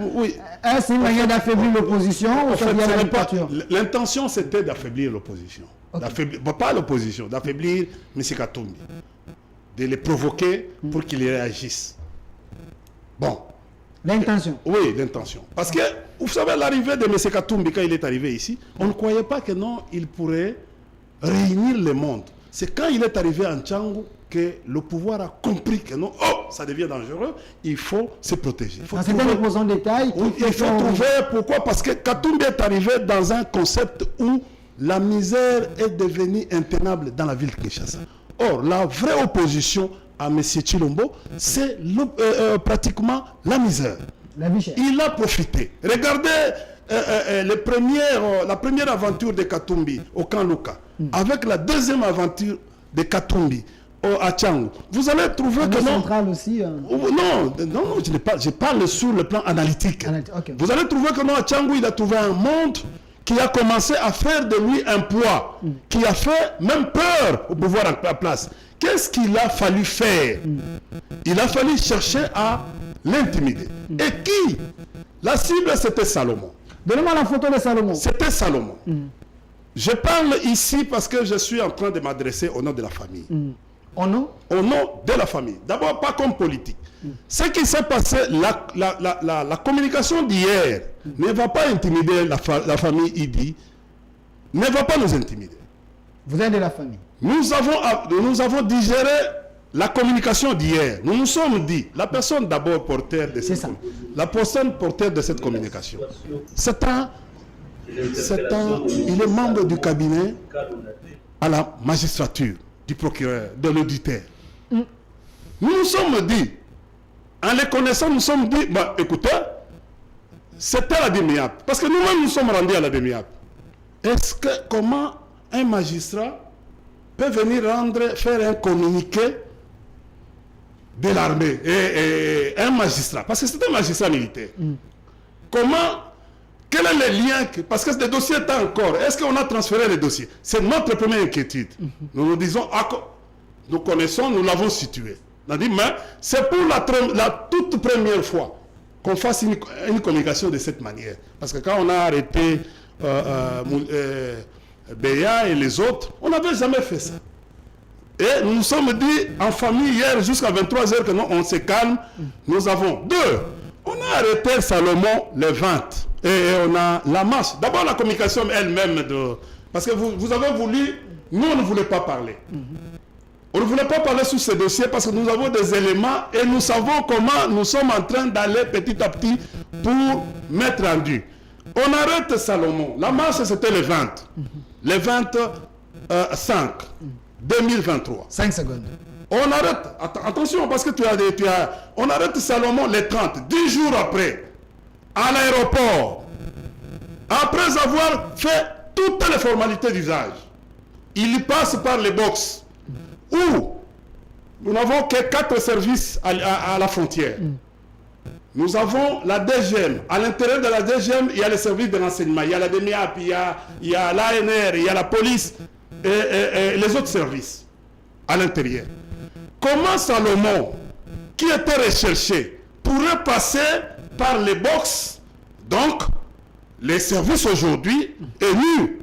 est-ce une manière d'affaiblir l'opposition ou ça vient de la dictature? L'intention, c'était d'affaiblir l'opposition. Pas l'opposition, d'affaiblir M. Katumbi. De les provoquer pour qu'ils réagissent. Bon. L'intention. Oui, l'intention. Parce que, vous savez, l'arrivée de M. Katumbi, quand il est arrivé ici, on ne croyait pas que non, il pourrait réunir le monde. C'est quand il est arrivé en Tchangou que le pouvoir a compris que non, ça devient dangereux, il faut se protéger. C'est un opposant de taille. Il faut trouver, pourquoi? Parce que Katumbi est arrivé dans un concept où la misère est devenue intenable dans la ville de Kinshasa. Or, la vraie opposition à M. Chilombo, c'est pratiquement la misère. La vie chère. Il a profité. Regardez la première aventure de Katumbi au camp Luka, avec la deuxième aventure de Katumbi à Tchangou. Vous allez trouver que non... centrale aussi. Non, je parle sur le plan analytique. Okay. Vous allez trouver que non, à Tchangou, il a trouvé un monde qui a commencé à faire de lui un poids, qui a fait même peur au pouvoir à la place. Qu'est-ce qu'il a fallu faire? Il a fallu chercher à l'intimider. Et qui? La cible, c'était Salomon. Donnez-moi la photo de Salomon. C'était Salomon. Je parle ici parce que je suis en train de m'adresser au nom de la famille. Au nom? Au nom de la famille. D'abord, pas comme politique. Ce qui s'est passé, la communication d'hier ne va pas intimider la famille Idi, ne va pas nous intimider. Vous êtes de la famille. Nous avons digéré la communication d'hier. Nous nous sommes dit, la personne d'abord porteur de cette communication, il est membre du cabinet à la magistrature, du procureur, de l'auditeur. Nous nous sommes dit, en les connaissant, nous nous sommes dit, écoutez, c'était la demi-app. Parce que nous-mêmes, nous sommes rendus à la demi-app. Comment un magistrat peut venir faire un communiqué de l'armée et un magistrat, parce que c'est un magistrat militaire. Quel est le lien parce que ce dossier est encore, est-ce qu'on a transféré les dossiers? C'est notre première inquiétude. Nous nous disons, nous connaissons, nous l'avons situé. On a dit, mais c'est pour la toute première fois qu'on fasse une communication de cette manière. Parce que quand on a arrêté Béa et les autres, on n'avait jamais fait ça. Et nous nous sommes dit en famille hier jusqu'à 23h que non, on se calme. Nous avons on a arrêté Salomon le 20 et on a la marche. D'abord la communication elle-même, parce que vous avez voulu, nous on ne voulait pas parler. On ne voulait pas parler sur ces dossiers parce que nous avons des éléments et nous savons comment nous sommes en train d'aller petit à petit pour mettre rendu. On arrête Salomon. La marche c'était le 20. Le 25 2023. 5 secondes. On arrête, attention parce que on arrête Salomon le 30, 10 jours après, à l'aéroport, après avoir fait toutes les formalités d'usage. Il passe par les box où nous n'avons que 4 services à la frontière. Nous avons la DGM. À l'intérieur de la DGM, il y a les services de renseignement. Il y a la DEMIAP, il y a l'ANR, il y a la police et les autres services à l'intérieur. Comment Salomon, qui était recherché, pourrait passer par les box, donc les services aujourd'hui élus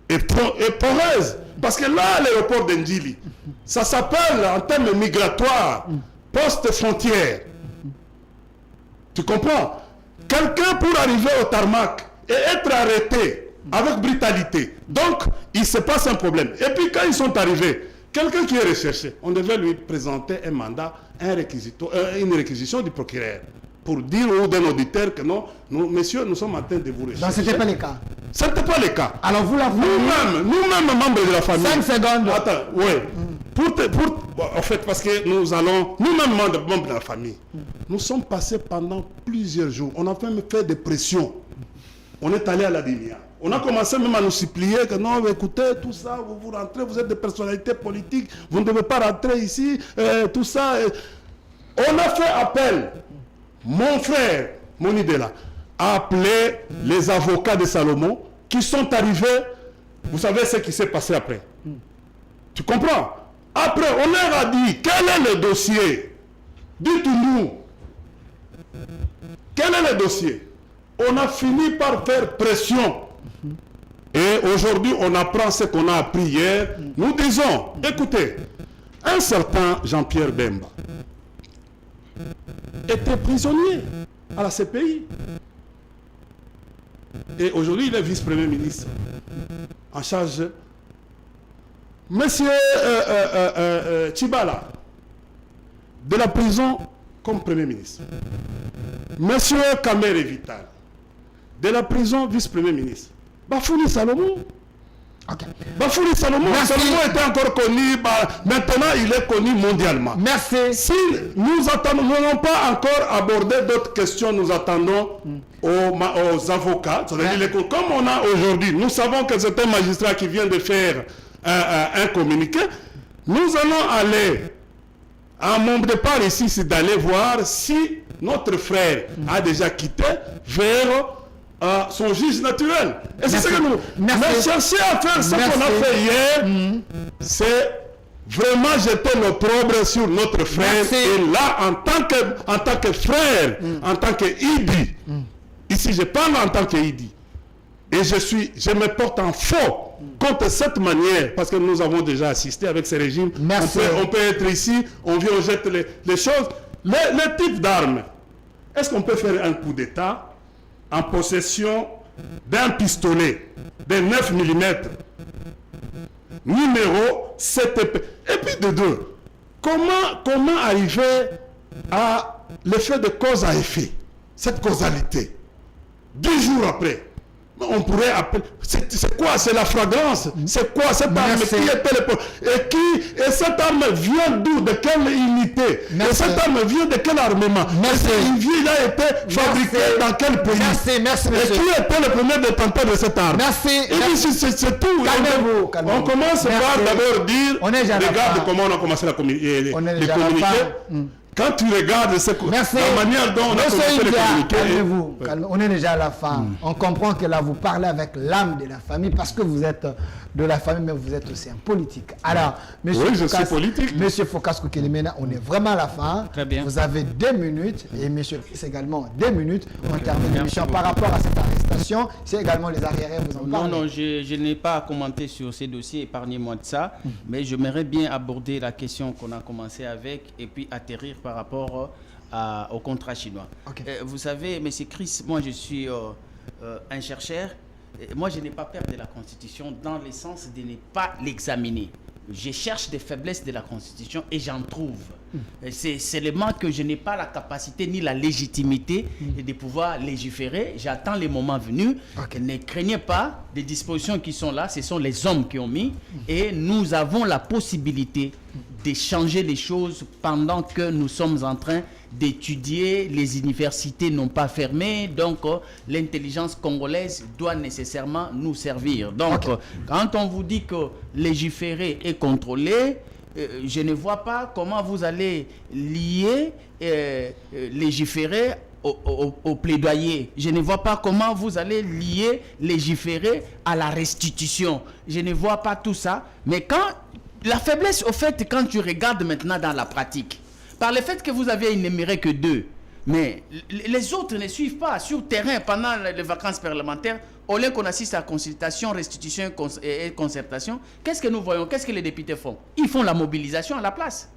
et poreuses? Parce que là, l'aéroport d'Ndjili, ça s'appelle en termes migratoires, poste-frontière. Tu comprends? Quelqu'un pour arriver au tarmac et être arrêté avec brutalité. Donc, il se passe un problème. Et puis, quand ils sont arrivés, quelqu'un qui est recherché, on devait lui présenter un mandat, une réquisition du procureur pour dire au d'un auditeur que non, messieurs, nous sommes en train de vous rechercher. Donc, ce n'était pas le cas. Ce n'était pas le cas. Alors, vous la Nous-mêmes, membres de la famille. 5 secondes. Attends, oui. En fait, parce que nous-mêmes, membres de la famille, nous sommes passés pendant plusieurs jours. On a même fait des pressions. On est allé à la DIMIA. On a commencé même à nous supplier que non, écoutez, tout ça, vous rentrez, vous êtes des personnalités politiques, vous ne devez pas rentrer ici, tout ça. On a fait appel. Mon frère, Monidela, a appelé les avocats de Salomon qui sont arrivés. Vous savez ce qui s'est passé après. Tu comprends? Après, on leur a dit, quel est le dossier? Dites-nous. Quel est le dossier? On a fini par faire pression. Et aujourd'hui, on apprend ce qu'on a appris hier. Nous disons, écoutez, un certain Jean-Pierre Bemba était prisonnier à la CPI. Et aujourd'hui, il est vice-premier ministre en charge. Monsieur Tchibala, de la prison comme premier ministre. Monsieur Kamere Vital, de la prison vice-premier ministre. Bafouni Salomon. Ok. Bafouni Salomon. Merci. Salomon était encore connu, maintenant il est connu mondialement. Merci. Si nous n'avons pas encore abordé d'autres questions, nous attendons aux avocats. Comme on a aujourd'hui, nous savons que c'est un magistrat qui vient de faire un communiqué. Nous allons aller à mon départ ici, c'est d'aller voir si notre frère a déjà quitté vers son juge naturel. Et c'est ce que nous... Mais chercher à faire ce qu'on a fait hier, c'est vraiment jeter l'opprobre sur notre frère. Et là, en tant que frère, en tant que Idi, ici je parle en tant que Idi, et je me porte en faux contre cette manière, parce que nous avons déjà assisté avec ces régimes. On peut être ici, on vient, on jette les choses. Les types d'armes, est-ce qu'on peut faire un coup d'État en possession d'un pistolet de 9 mm, numéro 7 et puis de 2. Comment arriver à l'effet de cause à effet, cette causalité 10 jours après? On pourrait appeler... C'est quoi? C'est la fragrance. C'est quoi cette arme? Qui était et cette arme vient d'où? De quelle unité? Et cette arme vient de quel armement? Il a été fabriqué dans quel pays? Merci, et qui était le premier détenteur de cette arme? C'est tout. Calmez-vous. On commence par d'abord dire, regarde comment on a commencé les communiquer. Quand tu regardes la manière dont on a commencé les communiqués... Calmez-vous. On est déjà à la fin. On comprend que là, vous parlez avec l'âme de la famille parce que vous êtes de la famille, mais vous êtes aussi un politique. Alors, monsieur oui, je suis politique. Monsieur Focas Kokelimena, on est vraiment à la fin. Très bien. Vous avez 2 minutes et monsieur Chris également 2 minutes. On termine l'émission par rapport à cette arrestation. C'est également les arriérés, vous en parlez. Non, je n'ai pas à commenter sur ces dossiers, épargnez-moi de ça. Mais j'aimerais bien aborder la question qu'on a commencé avec et puis atterrir par rapport au contrat chinois. Okay. Vous savez, M. Chris, moi je suis un chercheur. Moi je n'ai pas peur de la Constitution dans le sens de ne pas l'examiner. Je cherche des faiblesses de la Constitution et j'en trouve. C'est seulement que je n'ai pas la capacité ni la légitimité de pouvoir légiférer. J'attends les moments venus. Okay. Ne craignez pas des dispositions qui sont là. Ce sont les hommes qui ont mis. Et nous avons la possibilité de changer les choses pendant que nous sommes en train d'étudier. Les universités n'ont pas fermé. Donc, l'intelligence congolaise doit nécessairement nous servir. Donc, quand on vous dit que légiférer est contrôlé, je ne vois pas comment vous allez lier, légiférer au plaidoyer. Je ne vois pas comment vous allez lier, légiférer à la restitution. Je ne vois pas tout ça. Mais quand la faiblesse, au fait, quand tu regardes maintenant dans la pratique, par le fait que vous avez énuméré que 2, mais les autres ne suivent pas. Sur terrain, pendant les vacances parlementaires, au lieu qu'on assiste à consultation, restitution et concertation, qu'est-ce que nous voyons? Qu'est-ce que les députés font? Ils font la mobilisation à la place.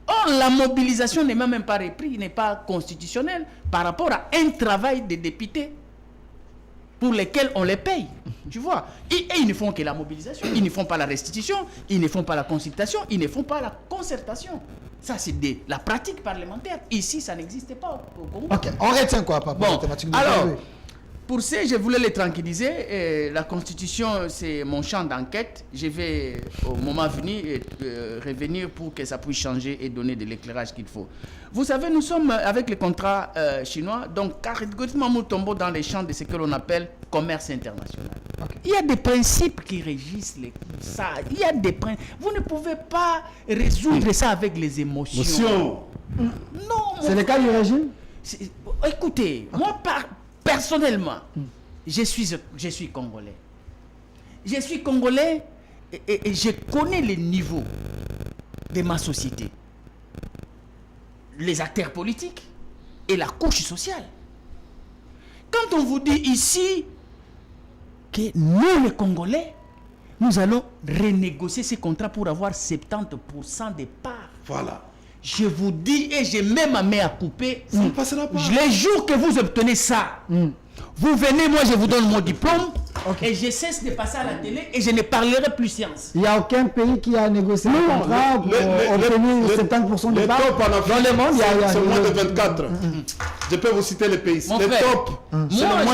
Or, la mobilisation n'est même pas reprise, n'est pas constitutionnelle par rapport à un travail des députés pour lesquels on les paye. Tu vois? Et ils ne font que la mobilisation, ils ne font pas la restitution, ils ne font pas la consultation, ils ne font pas la concertation. Ça, c'est la pratique parlementaire. Ici, ça n'existe pas au Congo. Ok, on retient quoi par rapport à la thématique de aujourd'hui? Pour ça, je voulais les tranquilliser. La Constitution, c'est mon champ d'enquête. Je vais, au moment venu, revenir pour que ça puisse changer et donner de l'éclairage qu'il faut. Vous savez, nous sommes avec les contrats chinois, donc catégoriquement nous tombons dans les champs de ce que l'on appelle commerce international. Okay. Il y a des principes qui régissent ça. Il y a des principes. Vous ne pouvez pas résoudre ça avec les émotions. Non. C'est le cas du régime? Écoutez, moi, personnellement, je suis Congolais. Je suis Congolais et je connais les niveaux de ma société. Les acteurs politiques et la couche sociale. Quand on vous dit ici que nous, les Congolais, nous allons renégocier ces contrats pour avoir 70% des parts. Voilà. Je vous dis, et j'ai même ma main à couper, ça ne passera pas. Les jours que vous obtenez ça, vous venez, moi je vous donne mon diplôme, et je cesse de passer à la télé et je ne parlerai plus science. Il n'y a aucun pays qui a négocié un contrat pour obtenir 70% des parts. Dans le monde, c'est moins de 24. Je peux vous citer les pays. Les top. Moi,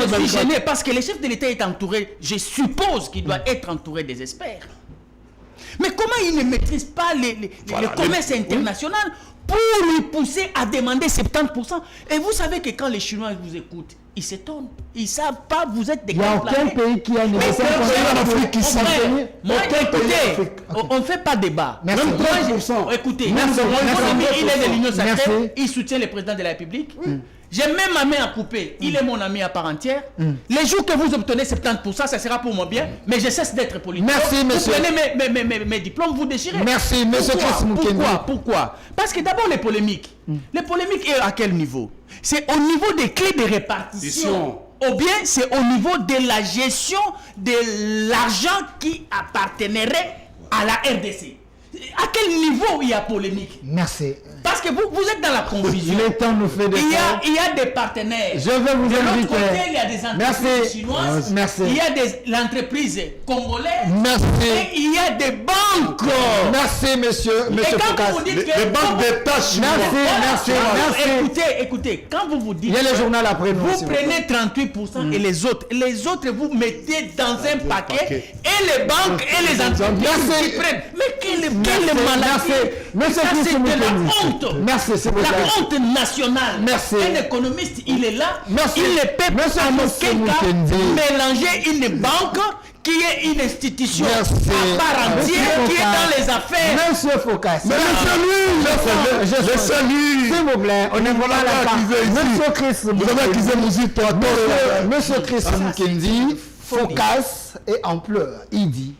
je suis gêné parce que le chef de l'État est entouré, je suppose qu'il doit être entouré des experts. Mais comment il ne maîtrise pas le commerce international pour lui pousser à demander 70%? Et vous savez que quand les Chinois vous écoutent, ils s'étonnent. Ils ne savent pas, vous êtes des grands planètes. Il n'y a aucun pays qui a négocié en Afrique qui s'en fait. Écoutez, on ne fait pas débat. Merci. Écoutez, mon ami, il est de l'Union sacrée, il soutient le président de la République. J'ai même ma main à couper. Il est mon ami à part entière. Les jours que vous obtenez 70%, ça sera pour mon bien. Mais je cesse d'être politique. Merci, monsieur. Vous prenez mes diplômes, vous déchirez. Merci, monsieur Chris Mukendi. Pourquoi? Parce que d'abord, les polémiques. Les polémiques, à quel niveau? C'est au niveau des clés de répartition. Ou bien c'est au niveau de la gestion de l'argent qui appartiendrait à la RDC. À quel niveau il y a polémique? Merci. Parce que vous êtes dans la confusion. Le temps nous fait des il y a des partenaires. Je vais vous inviter. Côté, il y a des entreprises chinoises. Merci. Il y a l'entreprise congolaise. Merci. Et il y a des banques. Merci, monsieur Focas. Les banques d'État chinoises. Merci. Écoutez, quand vous dites... Il y a le journal après nous. Vous prenez 38% et les autres vous mettez dans un paquet et les banques et les entreprises qui prennent. Mais quelle maladie. Merci. Ça, c'est de la honte. Merci, c'est la honte nationale. Merci. Un économiste, il est là. Merci. Il ne peut pas en aucun cas mélanger une banque qui est une institution à part entière qui est dans les affaires. Monsieur Focas. Mais je salue. S'il vous plaît, on est vraiment là. Monsieur Chris Mukendi. Vous avez accusé Monsieur Chris Mukendi, Focas et en pleurs. Il dit,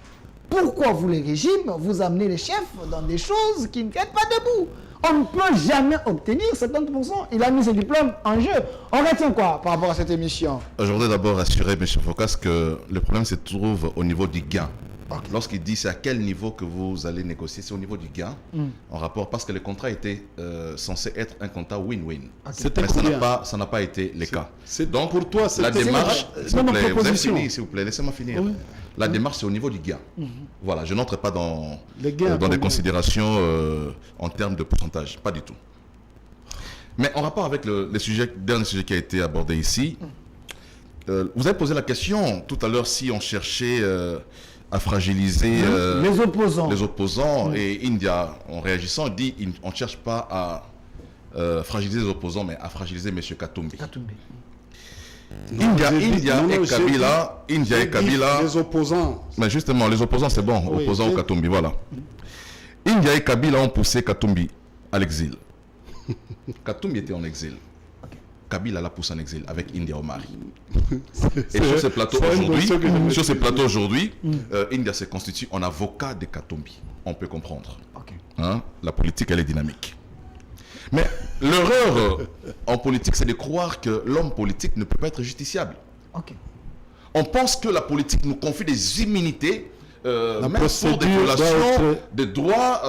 pourquoi vous les régimes, vous amenez les chefs dans des choses qui ne tiennent pas debout? On ne peut jamais obtenir 70%. Il a mis ses diplômes en jeu. On retient quoi par rapport à cette émission? Je voudrais d'abord assurer M. Focas que le problème se trouve au niveau du gain. Okay. Lorsqu'il dit c'est à quel niveau que vous allez négocier, c'est au niveau du gain en rapport, parce que le contrat était censé être un contrat win-win. Okay. Mais ça n'a pas été le cas. Donc pour toi, la démarche, s'il vous plaît, vous avez fini, s'il vous plaît, laissez-moi finir. Oui. La démarche, c'est au niveau du gain. Voilà, je n'entre pas dans des considérations en termes de pourcentage, pas du tout. Mais en rapport avec le dernier sujet qui a été abordé ici, vous avez posé la question tout à l'heure si on cherchait à fragiliser les opposants. Et India, en réagissant, dit on ne cherche pas à fragiliser les opposants, mais à fragiliser M. Katumbi. India et Kabila. Les opposants. Mais justement, les opposants, c'est bon. Opposants au Katumbi, voilà. India et Kabila ont poussé Katumbi à l'exil. Katumbi était en exil. Kabila l'a poussé en exil avec India Omari. Et sur ces plateaux aujourd'hui, India se constitue en avocat de Katumbi. On peut comprendre. Hein? La politique, elle est dynamique. Mais l'erreur en politique, c'est de croire que l'homme politique ne peut pas être justiciable. On pense que la politique nous confie des immunités, même pour des violations des droits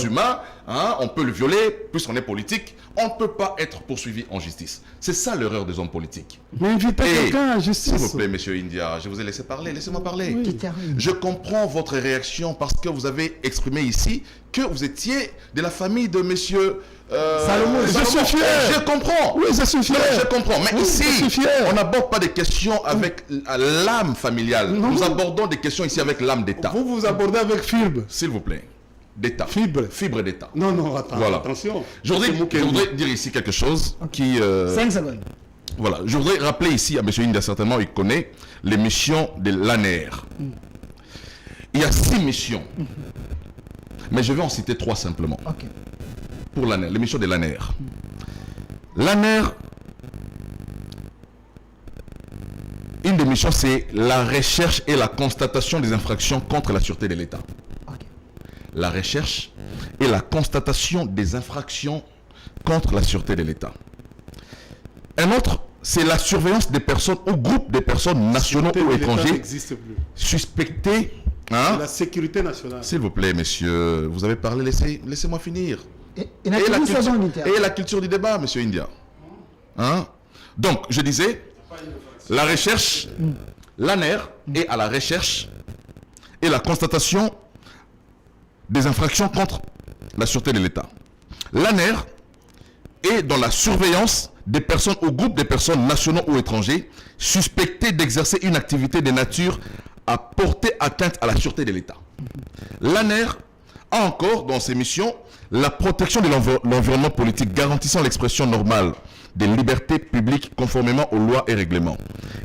humains. Hein, on peut le violer, puisqu'on est politique, on ne peut pas être poursuivi en justice. C'est ça l'erreur des hommes politiques. Mais invitez quelqu'un à justice. S'il vous plaît, monsieur India, je vous ai laissé parler, laissez-moi parler. Oui. Je comprends votre réaction parce que vous avez exprimé ici que vous étiez de la famille de monsieur Salomon. Je suis fier. Je comprends. Oui, je suis fier. Je comprends. Mais oui, ici, on n'aborde pas des questions avec l'âme familiale. Nous abordons des questions ici avec l'âme d'État. Vous abordez avec fibre. S'il vous plaît. D'État. Fibre d'État. Non, attends, voilà. Attention. Je voudrais dire ici quelque chose qui... 5 secondes. Voilà. Je voudrais rappeler ici à M. India, certainement, il connaît les missions de l'ANER. Il y a 6 missions. Mais je vais en citer 3 simplement. Pour l'ANER, les missions de l'ANER. L'ANER, une des missions, c'est la recherche et la constatation des infractions contre la sûreté de l'État. La recherche et la constatation des infractions contre la sûreté de l'État. Un autre, c'est la surveillance des personnes ou groupes de personnes nationaux ou étrangers suspectés. Hein? La sécurité nationale. S'il vous plaît, messieurs, vous avez parlé, laissez-moi finir. Et la culture du débat, monsieur India. Hein? Donc, je disais, la recherche, l'ANER est à la recherche et la constatation des infractions contre la sûreté de l'État. L'ANER est dans la surveillance des personnes ou groupes de personnes nationaux ou étrangers suspectés d'exercer une activité de nature à porter atteinte à la sûreté de l'État. L'ANER a encore dans ses missions la protection de l'environnement politique garantissant l'expression normale des libertés publiques conformément aux lois et règlements.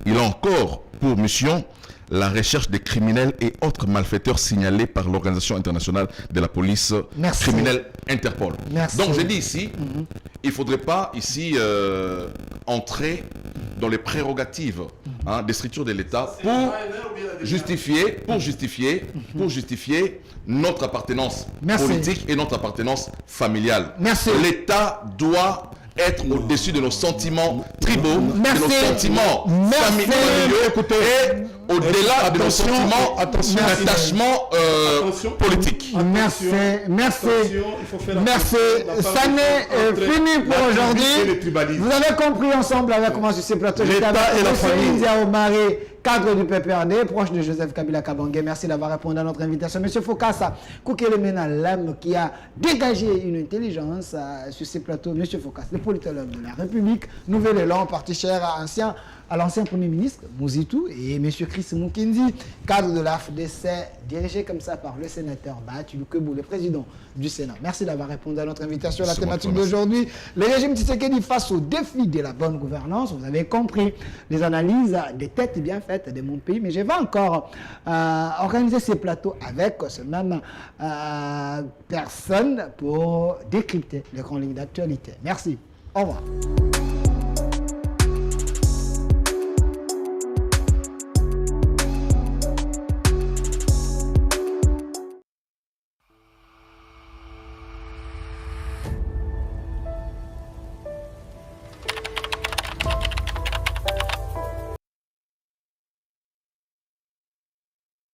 Il a encore pour mission la recherche des criminels et autres malfaiteurs signalés par l'Organisation internationale de la police criminelle Interpol. Donc j'ai dit ici, il ne faudrait pas ici entrer dans les prérogatives des structures de l'État pour justifier notre appartenance politique et notre appartenance familiale. L'État doit être au-dessus de nos sentiments tribaux, de nos sentiments familiaux et au-delà de nos sentiments d'attachement politique. Merci. Ça n'est fini pour aujourd'hui. Vous avez compris ensemble avec moi sur ces plateaux. J'étais avec India Omari, cadre du PPRD, proche de Joseph Kabila Kabange. Merci d'avoir répondu à notre invitation. Monsieur Fokassa, Koukelemena, l'homme qui a dégagé une intelligence sur ces plateaux. Monsieur Fokassa, le politologue de la République, nouvel élan, parti cher à l'ancien Premier ministre, Mouzitou, et M. Chris Mukendi, cadre de la FDC, dirigé comme ça par le sénateur Bahatulou Kebou, le président du Sénat. Merci d'avoir répondu à notre invitation à la thématique d'aujourd'hui. Le régime Tshisekedi face au défi de la bonne gouvernance. Vous avez compris les analyses des têtes bien faites de mon pays, mais je vais encore organiser ces plateaux avec ce même personne pour décrypter les grandes lignes d'actualité. Merci. Au revoir.